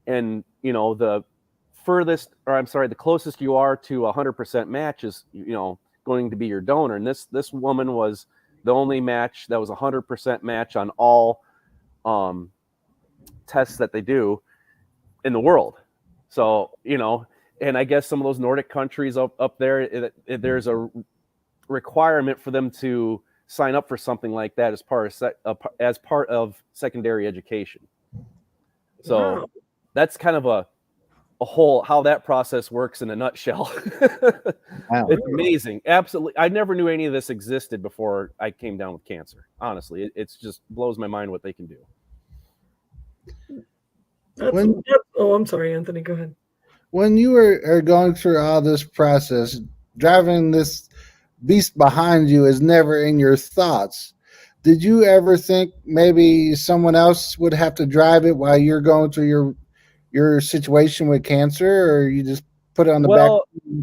And, the closest you are to 100% match is, going to be your donor. And this woman was the only match that was 100% match on all tests that they do in the world. So, and I guess some of those Nordic countries up there, there's a requirement for them to sign up for something like that as part of secondary education. So wow. That's kind of a whole how that process works in a nutshell. Wow. It's amazing. Absolutely. I never knew any of this existed before I came down with cancer. Honestly, it's just blows my mind what they can do. I'm sorry, Anthony, go ahead. When you are going through all this process, driving this beast behind you is never in your thoughts. Did you ever think maybe someone else would have to drive it while you're going through your situation with cancer, or you just put it on the back like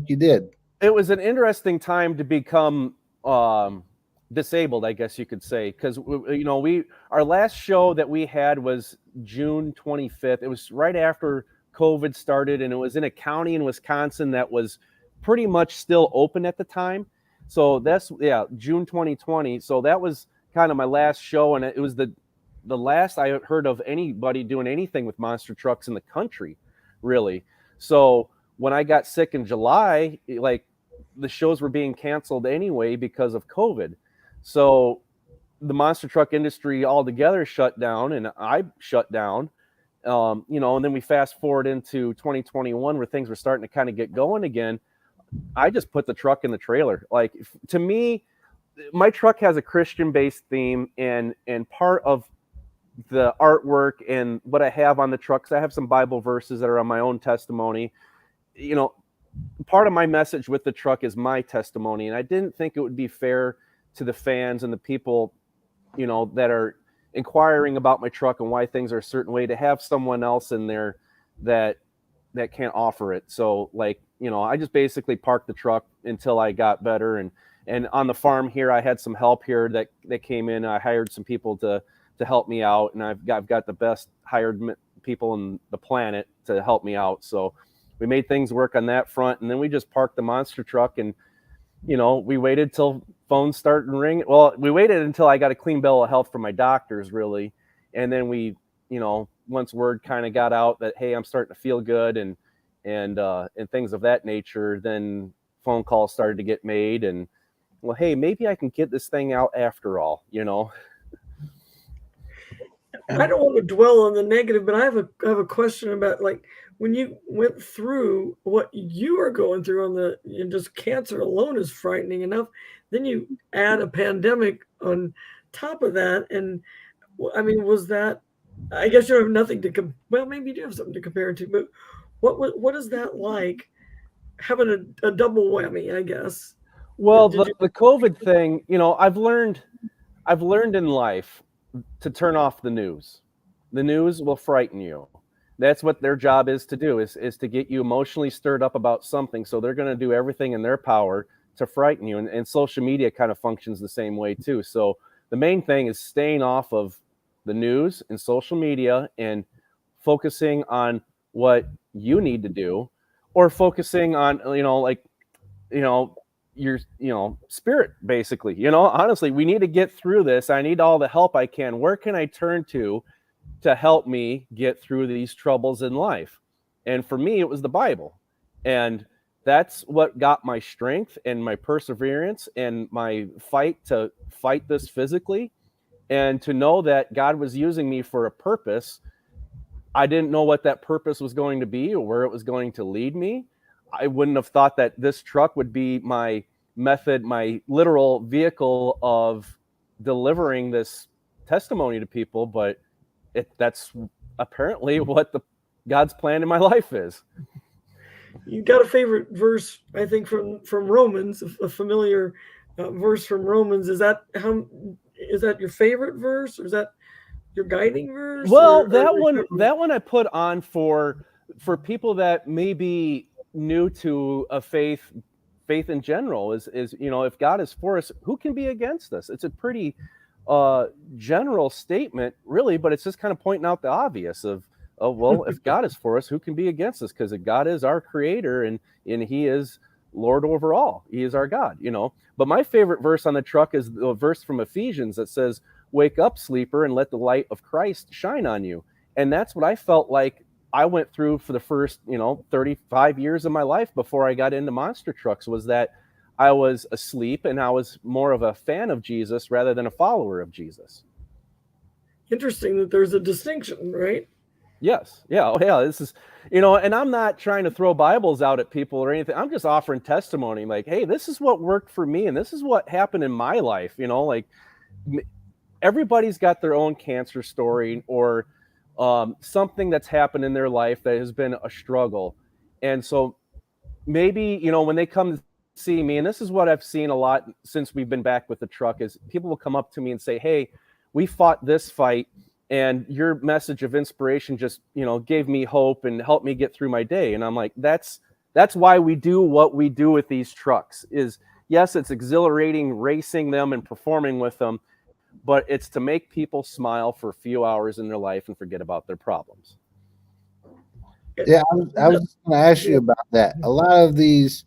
you did? It was an interesting time to become disabled, I guess you could say, because our last show that we had was June 25th. It was right after COVID started, and it was in a county in Wisconsin that was pretty much still open at the time. So that's June 2020. So that was kind of my last show, and it was the last I heard of anybody doing anything with monster trucks in the country, really. So when I got sick in July, like the shows were being canceled anyway because of COVID. So the monster truck industry altogether shut down, and I shut down. And then we fast forward into 2021 where things were starting to kind of get going again. I just put the truck in the trailer. Like, to me, my truck has a Christian-based theme, and part of the artwork and what I have on the truck, 'cause I have some Bible verses that are on my own testimony. Part of my message with the truck is my testimony, and I didn't think it would be fair to the fans and the people, that are inquiring about my truck and why things are a certain way, to have someone else in there that can't offer it. So, I just basically parked the truck until I got better. And on the farm here, I had some help here that came in. I hired some people to help me out, and I've got the best hired people in the planet to help me out. So we made things work on that front, and then we just parked the monster truck, and we waited till phones started ringing. Well, we waited until I got a clean bill of health from my doctors, really, and then we, once word kind of got out that, hey, I'm starting to feel good, and things of that nature, then phone calls started to get made, and, well, hey, maybe I can get this thing out after all, I don't want to dwell on the negative, but I have a question about, when you went through what you are going through just cancer alone is frightening enough. Then you add a pandemic on top of that. And I mean, was that, I guess you have nothing to well, maybe you do have something to compare it to, but what is that like, having a double whammy, I guess? Well, the COVID thing, I've learned in life to turn off the news. The news will frighten you. That's what their job is to do, is to get you emotionally stirred up about something. So they're going to do everything in their power to frighten you. And social media kind of functions the same way too. So the main thing is staying off of the news and social media and focusing on what you need to do, or focusing on, your, spirit, basically. Honestly, we need to get through this. I need all the help I can. Where can I turn to help me get through these troubles in life? And for me, it was the Bible. And that's what got my strength and my perseverance and my fight to fight this physically, and to know that God was using me for a purpose. I didn't know what that purpose was going to be or where it was going to lead me. I wouldn't have thought that this truck would be my method, my literal vehicle of delivering this testimony to people, but that's apparently what God's plan in my life is. You got a favorite verse, I think, from Romans, a familiar verse from Romans. Is that your favorite verse, or is that your guiding verse? Well, that one I put on for people that may be new to a faith in general, is if God is for us, who can be against us? It's a pretty general statement, really, but it's just kind of pointing out the obvious of well, if God is for us, who can be against us? Because God is our creator, and he is Lord over all. He is our God, But my favorite verse on the truck is the verse from Ephesians that says, "Wake up, sleeper, and let the light of Christ shine on you." And that's what I felt like I went through for the first, 35 years of my life before I got into monster trucks, was that I was asleep and I was more of a fan of Jesus rather than a follower of Jesus. Interesting that there's a distinction, right? Yes. Yeah. Oh, yeah. This is, and I'm not trying to throw Bibles out at people or anything. I'm just offering testimony, like, hey, this is what worked for me, and this is what happened in my life. Everybody's got their own cancer story, or something that's happened in their life that has been a struggle. And so maybe, when they come to see me, and this is what I've seen a lot since we've been back with the truck, is people will come up to me and say, hey, we fought this fight, and your message of inspiration just, gave me hope and helped me get through my day. And I'm like, that's why we do what we do with these trucks. Is, yes, it's exhilarating racing them and performing with them, but it's to make people smile for a few hours in their life and forget about their problems. Yeah, I was going to ask you about that. A lot of these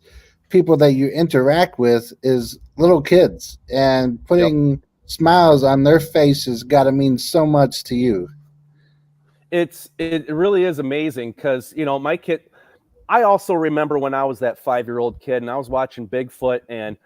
people that you interact with is little kids, and putting smiles on their faces got to mean so much to you. It really is amazing, because my kid, I also remember when I was that 5-year-old kid and I was watching Bigfoot and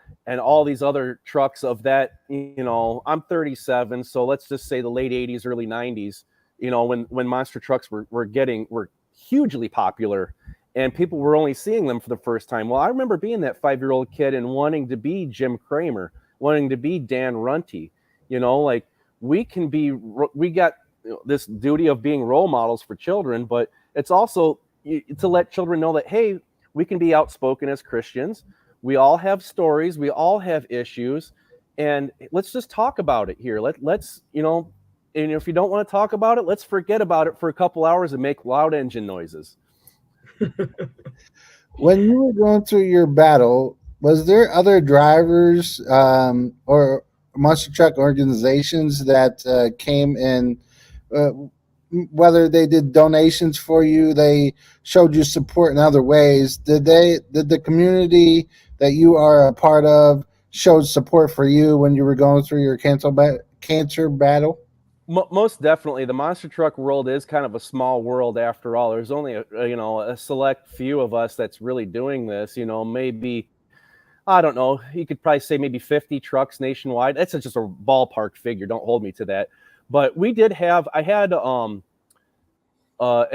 all these other trucks of that, I'm 37. So let's just say the late 80s, early 90s, when monster trucks were hugely popular and people were only seeing them for the first time. Well, I remember being that 5-year-old kid and wanting to be Jim Cramer, wanting to be Dan Runte, like we got this duty of being role models for children, but it's also to let children know that, hey, we can be outspoken as Christians. We all have stories. We all have issues. And let's just talk about it here. Let's, and if you don't want to talk about it, let's forget about it for a couple hours and make loud engine noises. When you were going through your battle, was there other drivers or monster truck organizations that came in, whether they did donations for you, they showed you support in other ways? Did the community that you are a part of showed support for you when you were going through your cancer battle? Most definitely. The monster truck world is kind of a small world after all. There's only a select few of us that's really doing this. Maybe, I don't know, you could probably say maybe 50 trucks nationwide. That's just a ballpark figure. Don't hold me to that. But I had an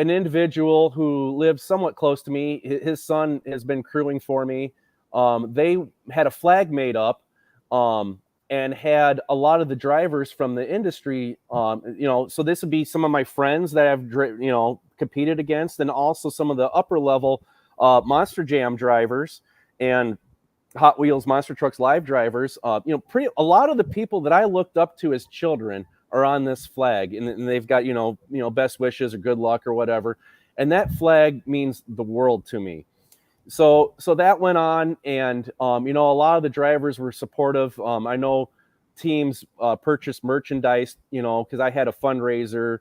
individual who lives somewhat close to me. His son has been crewing for me. They had a flag made up and had a lot of the drivers from the industry. So this would be some of my friends that I've, competed against, and also some of the upper level Monster Jam drivers and Hot Wheels Monster Trucks Live drivers. A lot of the people that I looked up to as children are on this flag, and they've got, best wishes or good luck or whatever. And that flag means the world to me. So that went on, and, a lot of the drivers were supportive. I know teams purchased merchandise, because I had a fundraiser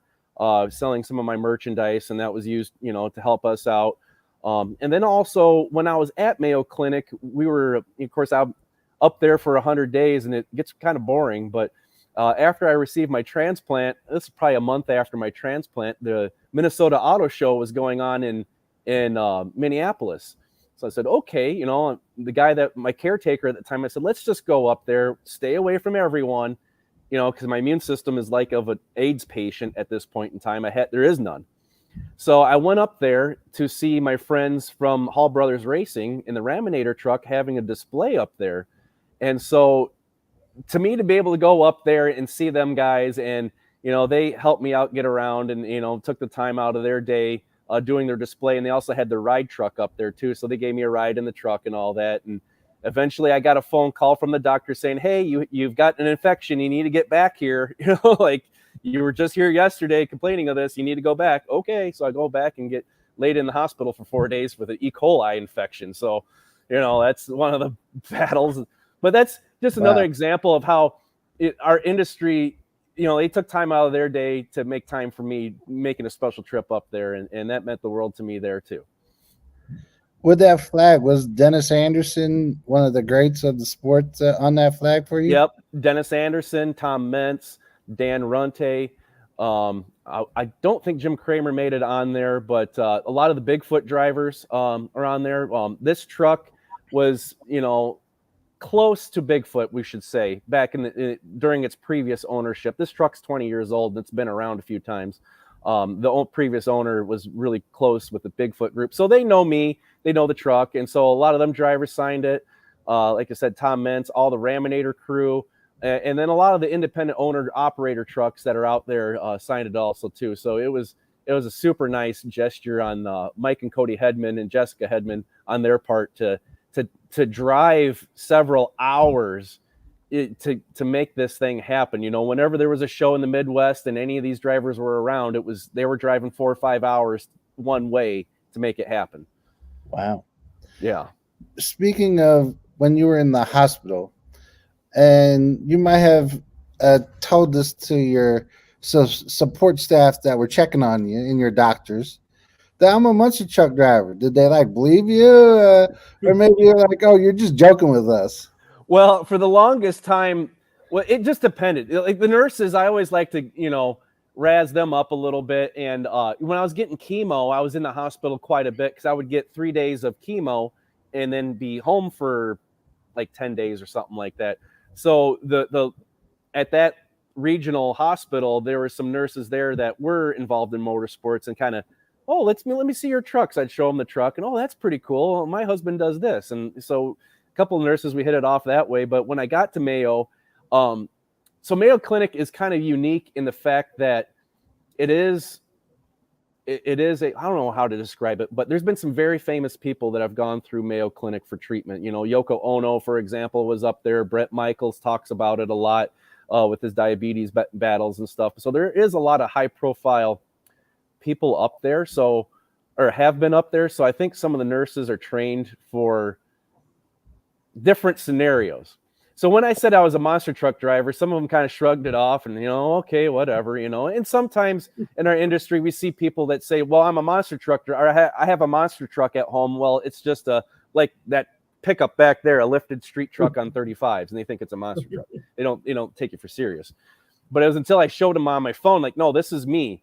selling some of my merchandise, and that was used, to help us out. And then also when I was at Mayo Clinic, we were, of course, out up there for 100 days, and it gets kind of boring, but after I received my transplant, this is probably a month after my transplant, the Minnesota Auto Show was going on in Minneapolis. So I said, okay, the guy my caretaker at the time, I said, let's just go up there, stay away from everyone, because my immune system is like of an AIDS patient at this point in time. There is none. So I went up there to see my friends from Hall Brothers Racing in the Raminator truck having a display up there. And so to me, to be able to go up there and see them guys, and, they helped me out, get around, and, took the time out of their day doing their display. And they also had their ride truck up there too. So they gave me a ride in the truck and all that. And eventually I got a phone call from the doctor saying, hey, you've got an infection. You need to get back here. Like, you were just here yesterday complaining of this. You need to go back. Okay. So I go back and get laid in the hospital for 4 days with an E. coli infection. So, that's one of the battles. But that's just another example of how our industry, they took time out of their day to make time for me, making a special trip up there. And that meant the world to me there too. With that flag, was Dennis Anderson one of the greats of the sport on that flag for you? Yep. Dennis Anderson, Tom Mentz, Dan Runte. I don't think Jim Cramer made it on there, but a lot of the Bigfoot drivers are on there. This truck was, close to Bigfoot, we should say, back during its previous ownership. This truck's 20 years old and it's been around a few times. The previous owner was really close with the Bigfoot group, so they know me, they know the truck, and so a lot of them drivers signed it. Like I said, Tom Mentz, all the Raminator crew, and then a lot of the independent owner operator trucks that are out there signed it also too. So it was a super nice gesture on Mike and Cody Hedman and Jessica Hedman on their part to drive several hours to make this thing happen. Whenever there was a show in the Midwest and any of these drivers were around, they were driving 4 or 5 hours one way to make it happen. Wow. Yeah. Speaking of when you were in the hospital, and you might have told this to your support staff that were checking on you and your doctors, that I'm a monster truck driver. Did they believe you? Or maybe you're like, oh, you're just joking with us? Well, for the longest time, it just depended. Like the nurses, I always like to, razz them up a little bit. And when I was getting chemo, I was in the hospital quite a bit because I would get 3 days of chemo and then be home for like 10 days or something like that. So the at that regional hospital, there were some nurses there that were involved in motorsports and kind of, oh, let me see your trucks. I'd show them the truck and, oh, that's pretty cool. My husband does this. And so a couple of nurses, we hit it off that way. But when I got to Mayo, so Mayo Clinic is kind of unique in the fact that it is I don't know how to describe it, but there's been some very famous people that have gone through Mayo Clinic for treatment. You know, Yoko Ono, for example, was up there. Brett Michaels talks about it a lot with his diabetes battles and stuff. So there is a lot of high profile people up there, or have been up there. So I think some of the nurses are trained for different scenarios. So when I said I was a monster truck driver, some of them kind of shrugged it off and, okay, whatever, And sometimes in our industry, we see people that say, well, I'm a monster truck driver. I have a monster truck at home. Well, it's just like that pickup back there, a lifted street truck on 35s, and they think it's a monster truck. They don't take it for serious. But it was until I showed them on my phone, like, no, this is me,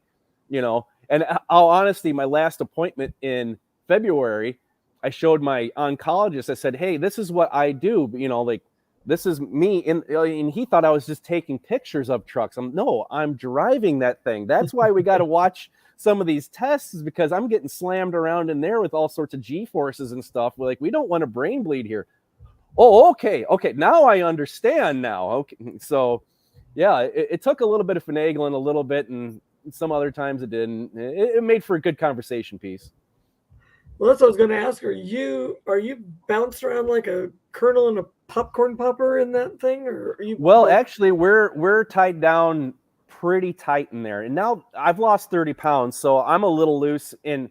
And all honesty, my last appointment in February, I showed my oncologist. I said, hey, this is what I do, like, this is me. And he thought I was just taking pictures of trucks. I'm driving that thing. That's why we got to watch some of these tests, is because I'm getting slammed around in there with all sorts of G-forces and stuff. We're like, we don't want to brain bleed here. Oh, okay. Now I understand now. Okay. So yeah, it took a little bit of finagling a little bit, and some other times it didn't. It made for a good conversation piece. Well, that's what I was going to ask. Are you bounced around like a kernel in a popcorn popper in that thing, or are you? Well, actually, we're tied down pretty tight in there, and now I've lost 30 pounds, so I'm a little loose. And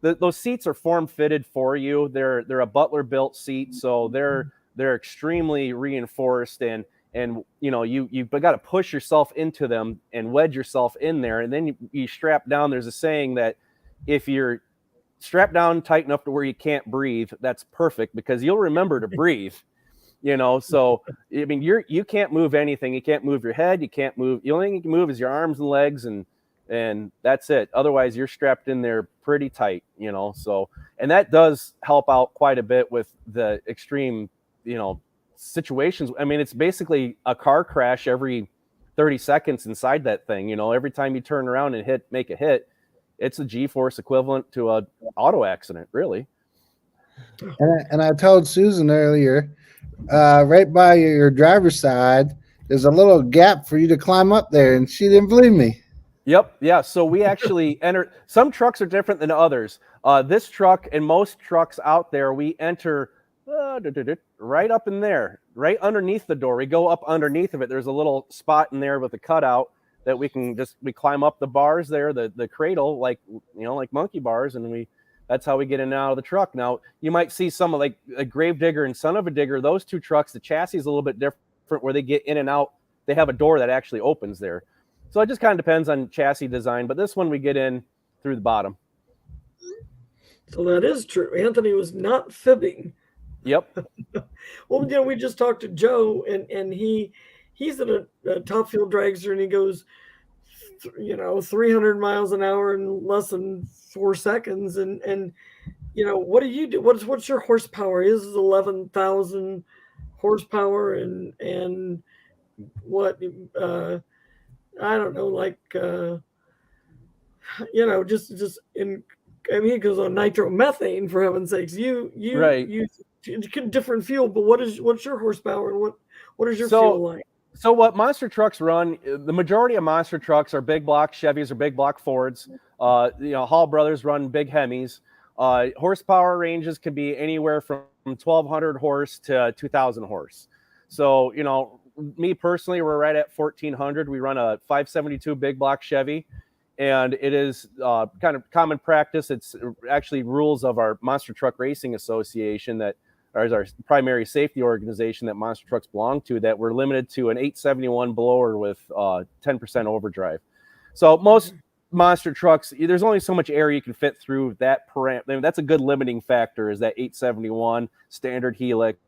those seats are form fitted for you. They're a Butler built seat, so they're extremely reinforced, and you've got to push yourself into them and wedge yourself in there, and then you strap down. There's a saying that if you're strapped down tight enough to where you can't breathe, that's perfect, because you'll remember to breathe. So I mean, you can't move anything. You can't move your head. You can't move. The only thing you can move is your arms and legs, and that's it. Otherwise, you're strapped in there pretty tight. So, and that does help out quite a bit with the extreme, situations. I mean, it's basically a car crash every 30 seconds inside that thing. Every time you turn around and make a hit, it's a G-force equivalent to a auto accident, really. And I told Susan earlier, right by your driver's side, there's a little gap for you to climb up there, and she didn't believe me. Yep. Yeah. So we actually enter. Some trucks are different than others. This truck and most trucks out there, we enter right up in there, right underneath the door. We go up underneath of it. There's a little spot in there with a cutout that we climb up the bars there, the cradle, like monkey bars, and that's how we get in and out of the truck. Now, you might see some of like a Gravedigger and Son of a Digger, those two trucks, the chassis is a little bit different where they get in and out. They have a door that actually opens there. So it just kind of depends on chassis design, but this one we get in through the bottom. So that is true. Anthony was not fibbing. Yep. Well, we just talked to Joe, and he's in a top fuel dragster, and he goes, 300 miles an hour in less than 4 seconds. And what do you do? What's your horsepower? His is 11,000 horsepower, and what, I don't know, like, just in, I mean, it goes on nitromethane, for heaven's sakes. You right. use different fuel, but what's your horsepower, and what is your fuel like? So what monster trucks run, the majority of monster trucks are big block Chevys or big block Fords. Hall Brothers run big Hemis. Horsepower ranges could be anywhere from 1,200 horse to 2,000 horse. So, me personally, we're right at 1,400. We run a 572 big block Chevy, and it is kind of common practice. It's actually rules of our Monster Truck Racing Association that is our primary safety organization that monster trucks belong to, that we're limited to an 871 blower with 10% overdrive. So most monster trucks, there's only so much air you can fit through that parameter. I mean, that's a good limiting factor, is that 871 standard helix,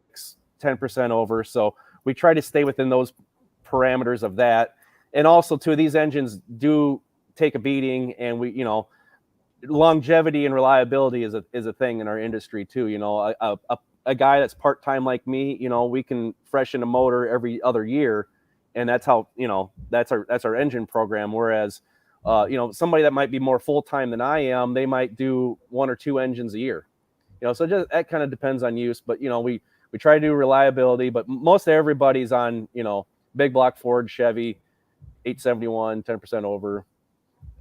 10% over. So we try to stay within those parameters of that. And also, too, these engines do take a beating, and we, longevity and reliability is a thing in our industry too. A guy that's part-time like me, we can freshen a motor every other year, and that's how, that's our engine program. Whereas, somebody that might be more full-time than I am, they might do 1 or 2 engines a year. So just that kind of depends on use, but we try to do reliability, but most everybody's on, big block Ford, Chevy, 871, 10% over,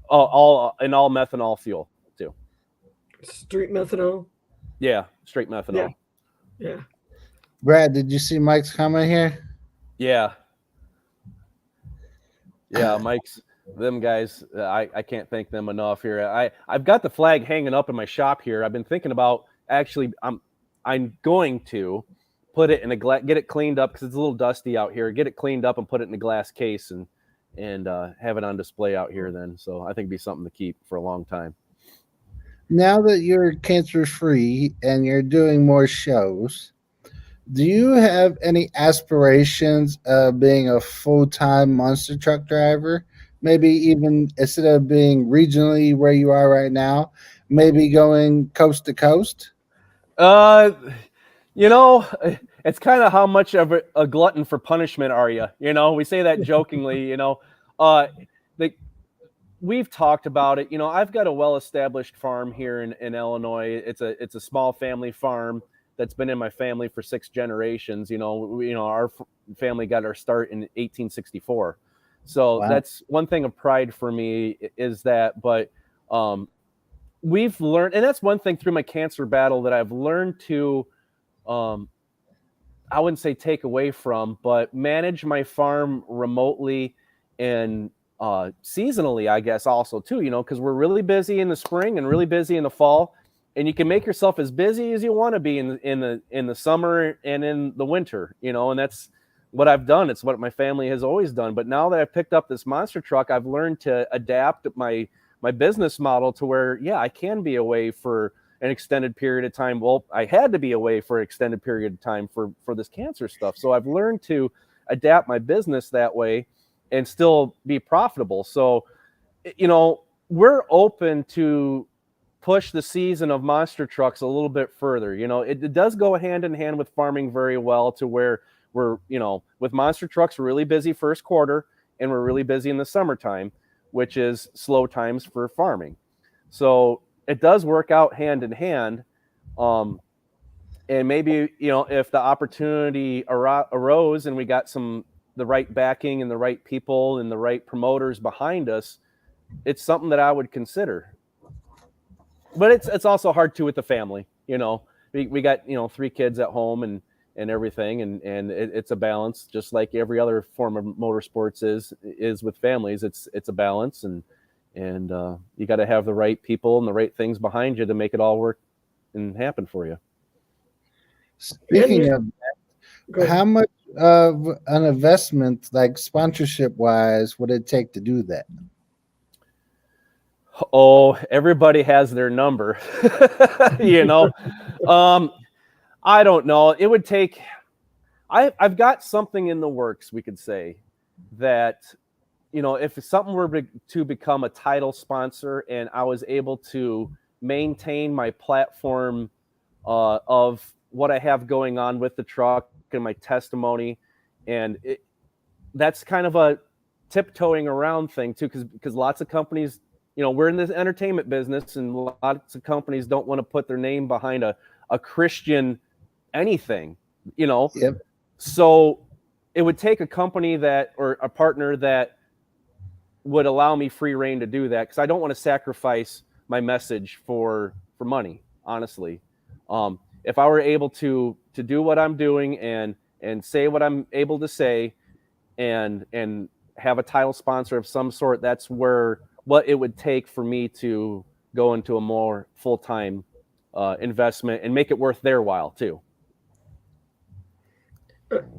all methanol fuel too. Street methanol. Yeah, straight methanol. Yeah. Brad, did you see Mike's comment here? Yeah, Mike's, them guys, I can't thank them enough here. I've got the flag hanging up in my shop here. I've been thinking about, actually, I'm going to put it in get it cleaned up, because it's a little dusty out here. Get it cleaned up and put it in a glass case and have it on display out here then. So I think it'd be something to keep for a long time. Now that you're cancer-free and you're doing more shows, do you have any aspirations of being a full-time monster truck driver? Maybe even instead of being regionally where you are right now, maybe going coast to coast? It's kind of how much of a glutton for punishment are you? We say that jokingly, we've talked about it. I've got a well-established farm here in Illinois. It's a small family farm that's been in my family for 6 generations. Our family got our start in 1864. So Wow. That's one thing of pride for me, is that, but we've learned, and that's one thing through my cancer battle that I've learned to, I wouldn't say take away from, but manage my farm remotely and seasonally, I guess, also too, because we're really busy in the spring and really busy in the fall, and you can make yourself as busy as you want to be in the summer and in the winter, and that's what I've done. It's what my family has always done. But now that I've picked up this monster truck, I've learned to adapt my business model to where, I can be away for an extended period of time. Well, I had to be away for an extended period of time for this cancer stuff. So I've learned to adapt my business that way and still be profitable. So, we're open to push the season of monster trucks a little bit further. It does go hand in hand with farming very well, to where we're, with monster trucks, we're really busy first quarter and we're really busy in the summertime, which is slow times for farming. So it does work out hand in hand. And maybe, if the opportunity arose and we got the right backing and the right people and the right promoters behind us, it's something that I would consider. But it's also hard too with the family. We got, 3 kids at home and everything, and it's a balance, just like every other form of motorsports is with families. It's a balance, and you got to have the right people and the right things behind you to make it all work and happen for you. Speaking of that, how much of an investment, like sponsorship wise, would it take to do that? Oh, everybody has their number. I don't know. It would take, I've got something in the works, we could say, that, if something were to become a title sponsor and I was able to maintain my platform of what I have going on with the truck and my testimony, and that's kind of a tiptoeing around thing too, because lots of companies, we're in this entertainment business, and lots of companies don't want to put their name behind a Christian anything, Yep. So it would take a company or a partner that would allow me free reign to do that, because I don't want to sacrifice my message for money, honestly. If I were able to do what I'm doing and say what I'm able to say and have a title sponsor of some sort, that's what it would take for me to go into a more full-time investment and make it worth their while too.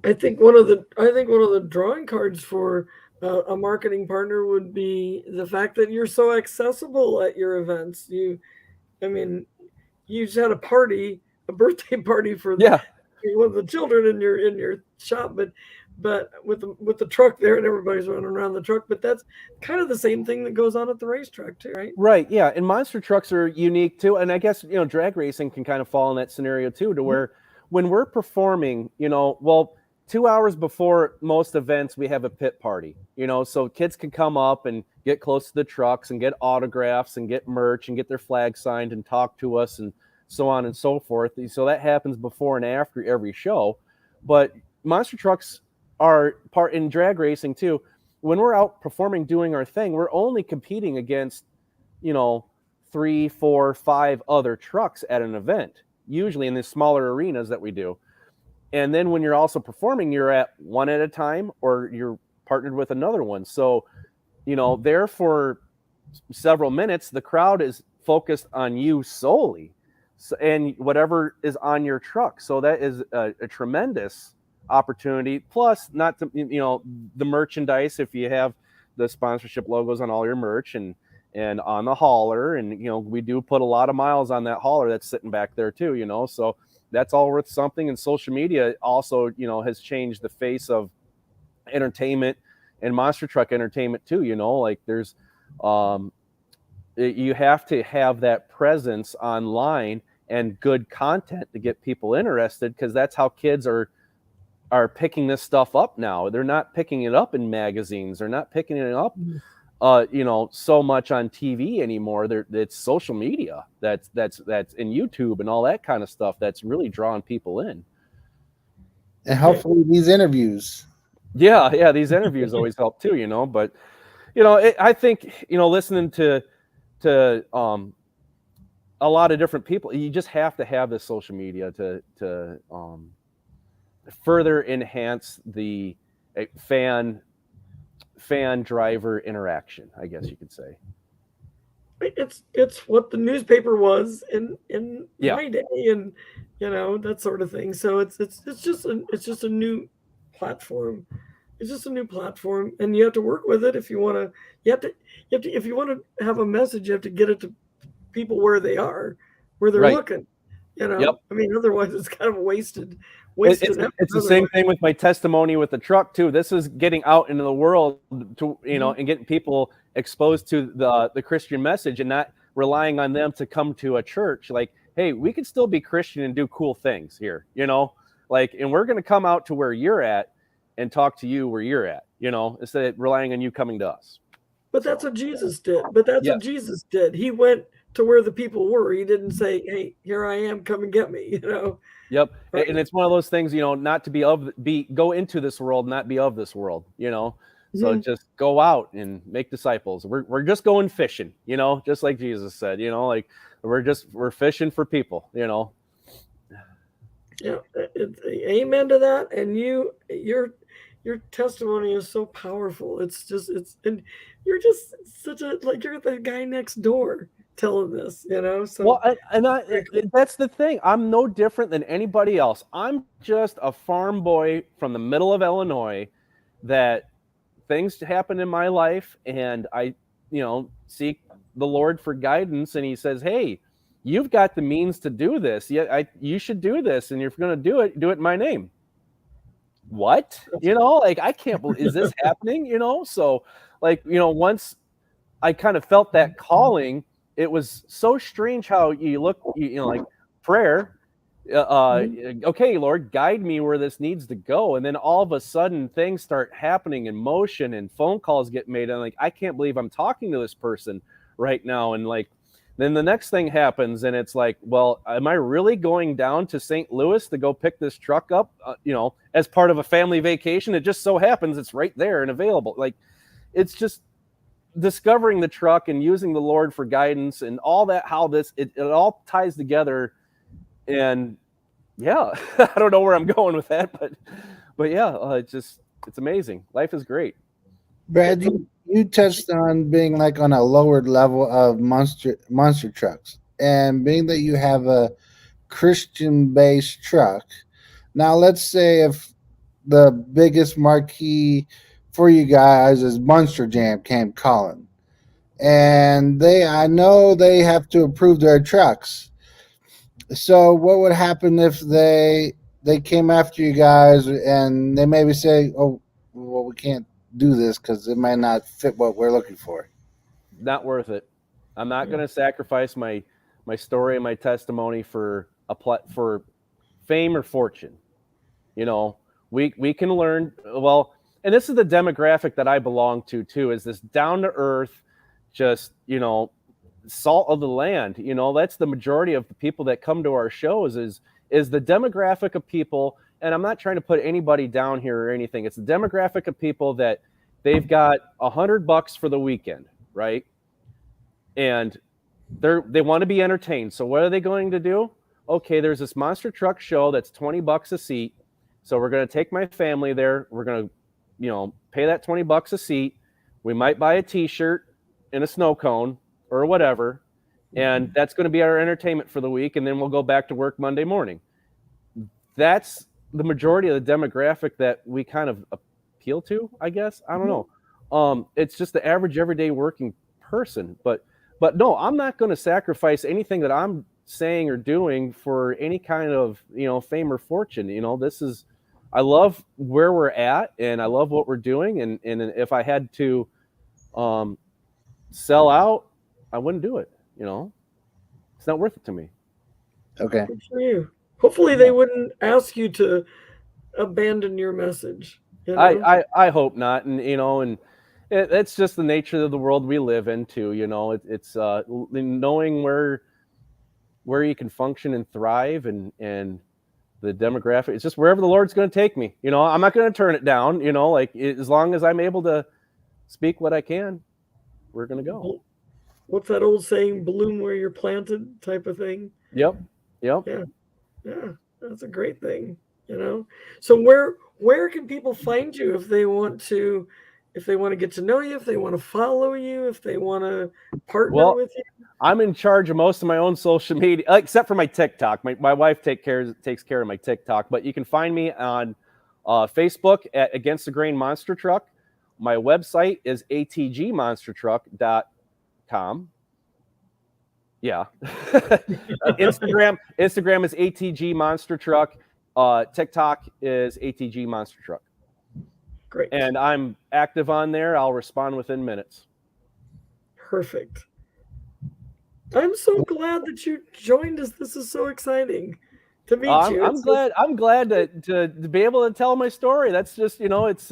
I think one of the drawing cards for a marketing partner would be the fact that you're so accessible at your events. You just had a birthday party for one of the children in your shop, but but with the truck there and everybody's running around the truck. But that's kind of the same thing that goes on at the racetrack too, right? Right. Yeah. And monster trucks are unique too. And I guess, drag racing can kind of fall in that scenario too, to where when we're performing, well, 2 hours before most events, we have a pit party, so kids can come up and get close to the trucks and get autographs and get merch and get their flag signed and talk to us and so on and so forth. So that happens before and after every show. But monster trucks are part in drag racing too. When we're out performing, doing our thing, we're only competing against 3, 4, 5 other trucks at an event, usually in the smaller arenas that we do. And then when you're also performing, you're at one at a time or you're partnered with another one. So, there for several minutes, the crowd is focused on you solely, and whatever is on your truck. So that is a tremendous opportunity. Plus, not to, the merchandise, if you have the sponsorship logos on all your merch and on the hauler, and we do put a lot of miles on that hauler that's sitting back there too, so that's all worth something. And social media also has changed the face of entertainment and monster truck entertainment too. Like there's you have to have that presence online and good content to get people interested, because that's how kids are picking this stuff up now. They're not picking it up in magazines. They're not picking it up so much on TV anymore. It's social media that's in YouTube and all that kind of stuff that's really drawing people in. And hopefully these interviews. Yeah, these interviews always help too, but I think listening to a lot of different people, you just have to have this social media to further enhance the fan driver interaction, I guess you could say. It's what the newspaper was in Yeah. my day, and that sort of thing. So it's just a new platform. It's just a new platform, and you have to work with it if you want to. If you want to have a message, you have to get it to people where they are, where they're Right. looking. Yep. I mean, otherwise it's kind of a wasted. It's the same thing with my testimony with the truck too. This is getting out into the world to and getting people exposed to the Christian message, and not relying on them to come to a church. Like, hey, we can still be Christian and do cool things here, and we're going to come out to where you're at and talk to you where you're at, instead of relying on you coming to us. But that's what Jesus did. What Jesus did. He went to where the people were. He didn't say, "Hey, here I am, come and get me." Yep. Right. And it's one of those things, not to go into this world, not be of this world, So just go out and make disciples. We're just going fishing, just like Jesus said, like we're fishing for people, Yeah, amen to that. And your testimony is so powerful. And you're just you're the guy next door telling this, So well, that's the thing. I'm no different than anybody else. I'm just a farm boy from the middle of Illinois that things happen in my life, and I, seek the Lord for guidance, and he says, "Hey, you've got the means to do this. You should do this, and if you're going to do it in my name." What? I can't believe, is this happening? So once I kind of felt that calling, it was so strange how you look, like prayer. Okay, Lord, guide me where this needs to go. And then all of a sudden things start happening in motion and phone calls get made. And I can't believe I'm talking to this person right now. And then the next thing happens, and it's like, well, am I really going down to St. Louis to go pick this truck up, as part of a family vacation? It just so happens it's right there and available. It's just discovering the truck and using the Lord for guidance and all that, how it all ties together. And yeah, I don't know where I'm going with that, but yeah, it's amazing. Life is great. Brad, you touched on being on a lower level of monster trucks, and being that you have a Christian-based truck. Now, let's say if the biggest marquee for you guys is Monster Jam came calling, and I know they have to approve their trucks. So what would happen if they they came after you guys and they maybe say, oh, well, we can't do this because it might not fit what we're looking for? Not worth it. I'm not going to sacrifice my story and my testimony for for fame or fortune. You know, we can learn well, and this is the demographic that I belong to too, is this down to earth, just, you know, salt of the land. You know, that's the majority of the people that come to our shows is the demographic of people. And I'm not trying to put anybody down here or anything. It's the demographic of people that they've got $100 for the weekend, right? And they want to be entertained. So what are they going to do? Okay, there's this monster truck show that's $20 a seat. So we're going to take my family there. We're going to, you know, pay that $20 a seat. We might buy a t-shirt and a snow cone or whatever. And that's going to be our entertainment for the week. And then we'll go back to work Monday morning. That's the majority of the demographic that we kind of appeal to, I guess. I don't know. It's just the average everyday working person. But no, I'm not going to sacrifice anything that I'm saying or doing for any kind of, you know, fame or fortune. You know, I love where we're at and I love what we're doing. And if I had to sell out, I wouldn't do it. You know, it's not worth it to me. Okay. Good for you. Hopefully they wouldn't ask you to abandon your message. You know? I hope not. And, you know, and it's just the nature of the world we live in too. You know, it's knowing where you can function and thrive and the demographic. It's just wherever the Lord's going to take me. You know, I'm not going to turn it down. You know, like as long as I'm able to speak what I can, we're going to go. What's that old saying? Bloom where you're planted type of thing. Yep. Yeah. That's a great thing. You know, so where can people find you if they want to get to know you, if they want to follow you, if they want to partner with you? I'm in charge of most of my own social media, except for my TikTok. My wife takes care of my TikTok, but you can find me on Facebook at Against the Grain Monster Truck. My website is atgmonstertruck.com. Yeah. Instagram is ATG Monster Truck. TikTok is ATG Monster Truck. Great. And I'm active on there. I'll respond within minutes. Perfect. I'm so glad that you joined us. This is so exciting to meet you. I'm glad to be able to tell my story. That's just, you know, it's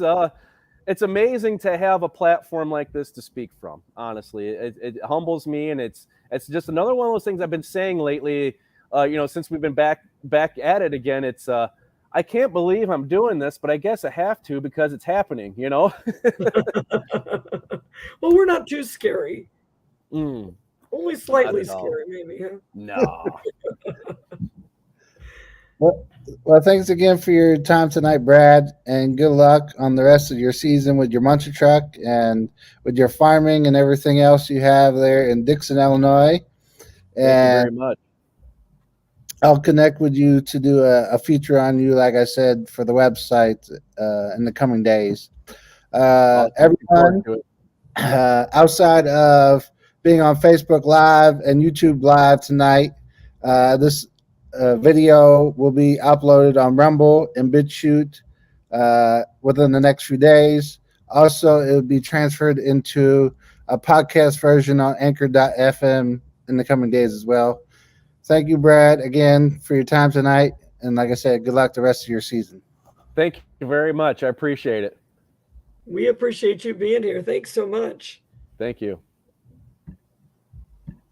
amazing to have a platform like this to speak from. Honestly, it humbles me, and it's just another one of those things I've been saying lately. You know, since we've been back at it again, it's I can't believe I'm doing this, but I guess I have to because it's happening. You know. Well, we're not too scary. Only slightly Not at all. scary, maybe. Huh? No. Well, thanks again for your time tonight, Brad, and good luck on the rest of your season with your monster truck and with your farming and everything else you have there in Dixon, Illinois. Thank you very much. I'll connect with you to do a feature on you, like I said, for the website in the coming days. Everyone, outside of being on Facebook Live and YouTube Live tonight, this video will be uploaded on Rumble and BitChute within the next few days. Also, it will be transferred into a podcast version on Anchor.fm in the coming days as well. Thank you, Brad, again for your time tonight. And like I said, good luck the rest of your season. Thank you very much. I appreciate it. We appreciate you being here. Thanks so much. Thank you.